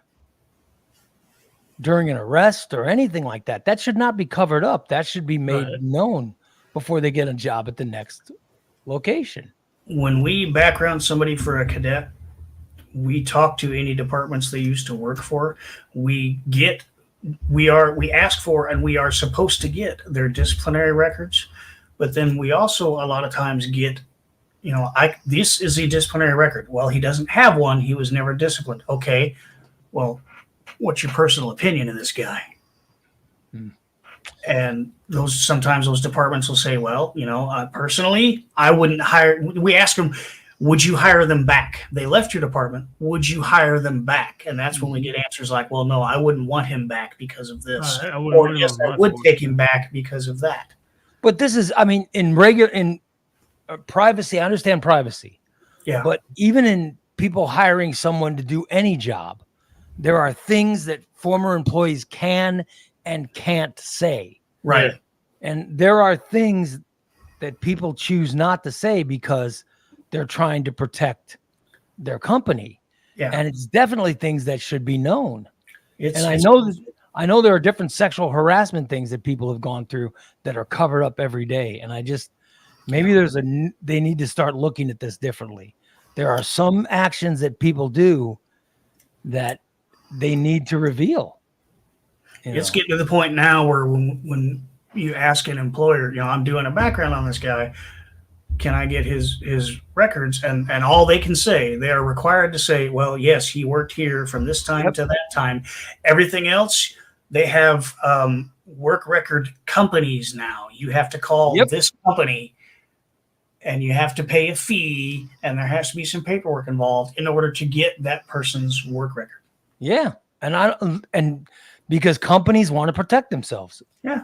during an arrest or anything like that. That should not be covered up. That should be made known before they get a job at the next location.
When we background somebody for a cadet, we talk to any departments they used to work for. We ask for, and we are supposed to get their disciplinary records, but then we also a lot of times get, this is a disciplinary record. Well, he doesn't have one. He was never disciplined. Okay, well, what's your personal opinion of this guy? And sometimes those departments will say, well, personally, I wouldn't hire. We ask them, would you hire them back? They left your department. Would you hire them back? And that's when we get answers like, well, no, I wouldn't want him back because of this. Or yes, I would take him back because of that.
But this is, in privacy, I understand privacy.
Yeah.
But even in people hiring someone to do any job, there are things that former employees can and can't say.
Right.
And there are things that people choose not to say because they're trying to protect their company.
Yeah.
And it's definitely things that should be known. I know there are different sexual harassment things that people have gone through that are covered up every day. And maybe they need to start looking at this differently. There are some actions that people do that they need to reveal.
It's getting to the point now where when you ask an employer, I'm doing a background on this guy, can I get his records? And all they can say, they are required to say, well, yes, he worked here from this time to that time. Everything else, they have work record companies now. You have to call this company, and you have to pay a fee, and there has to be some paperwork involved in order to get that person's work record.
Yeah. And because companies want to protect themselves.
Yeah.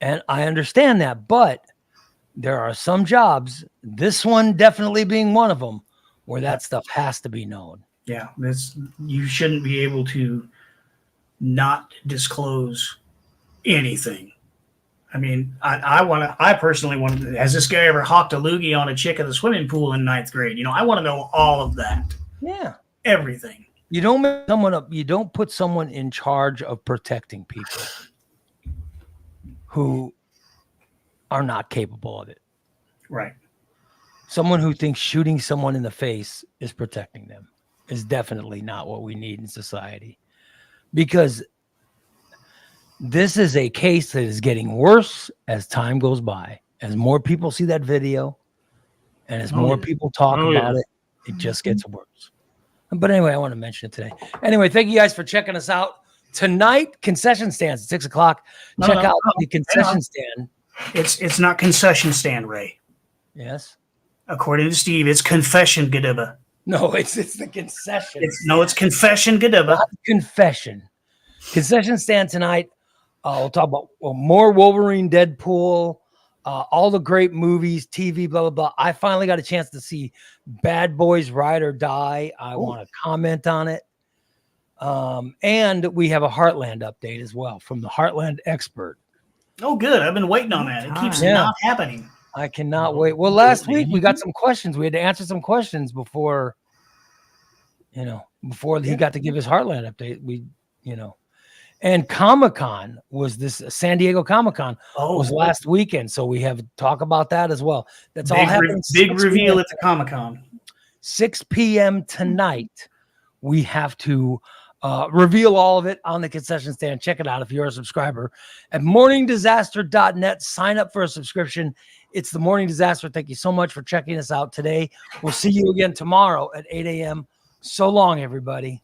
And I understand that, but there are some jobs, this one definitely being one of them, where that stuff has to be known.
Yeah. You shouldn't be able to not disclose anything. I personally want to, has this guy ever hawked a loogie on a chick at the swimming pool in 9th grade? I want to know all of that.
Yeah.
Everything.
You don't make someone up. You don't put someone in charge of protecting people who are not capable of it.
Right.
Someone who thinks shooting someone in the face is protecting them is definitely not what we need in society, because this is a case that is getting worse as time goes by. As more people see that video and as more people talk about it, it just gets worse. But anyway, I want to mention it today. Anyway, thank you guys for checking us out tonight. Concession stands at 6:00. Check out the concession stand.
It's not concession stand, Ray.
Yes.
According to Steve, it's confession Gadibba.
No, it's the concession.
It's confession Gadibba.
Not confession. Concession stand tonight. We'll talk about more Wolverine, Deadpool, all the great movies, TV, blah, blah, blah. I finally got a chance to see Bad Boys Ride or Die. I want to comment on it. And we have a Heartland update as well from the Heartland expert.
Oh, good. I've been waiting on that. It keeps not happening.
I cannot wait. Well, last week we got some questions. We had to answer some questions before he got to give his Heartland update. And Comic-Con was this San Diego Comic-Con was last weekend. So we have to talk about that as well. That's all happening.
Big reveal at the Comic-Con.
6 p.m. tonight. We have to reveal all of it on the concession stand. Check it out if you're a subscriber at morningdisaster.net. Sign up for a subscription. It's the Morning Disaster. Thank you so much for checking us out today. We'll see you again tomorrow at 8 a.m. So long, everybody.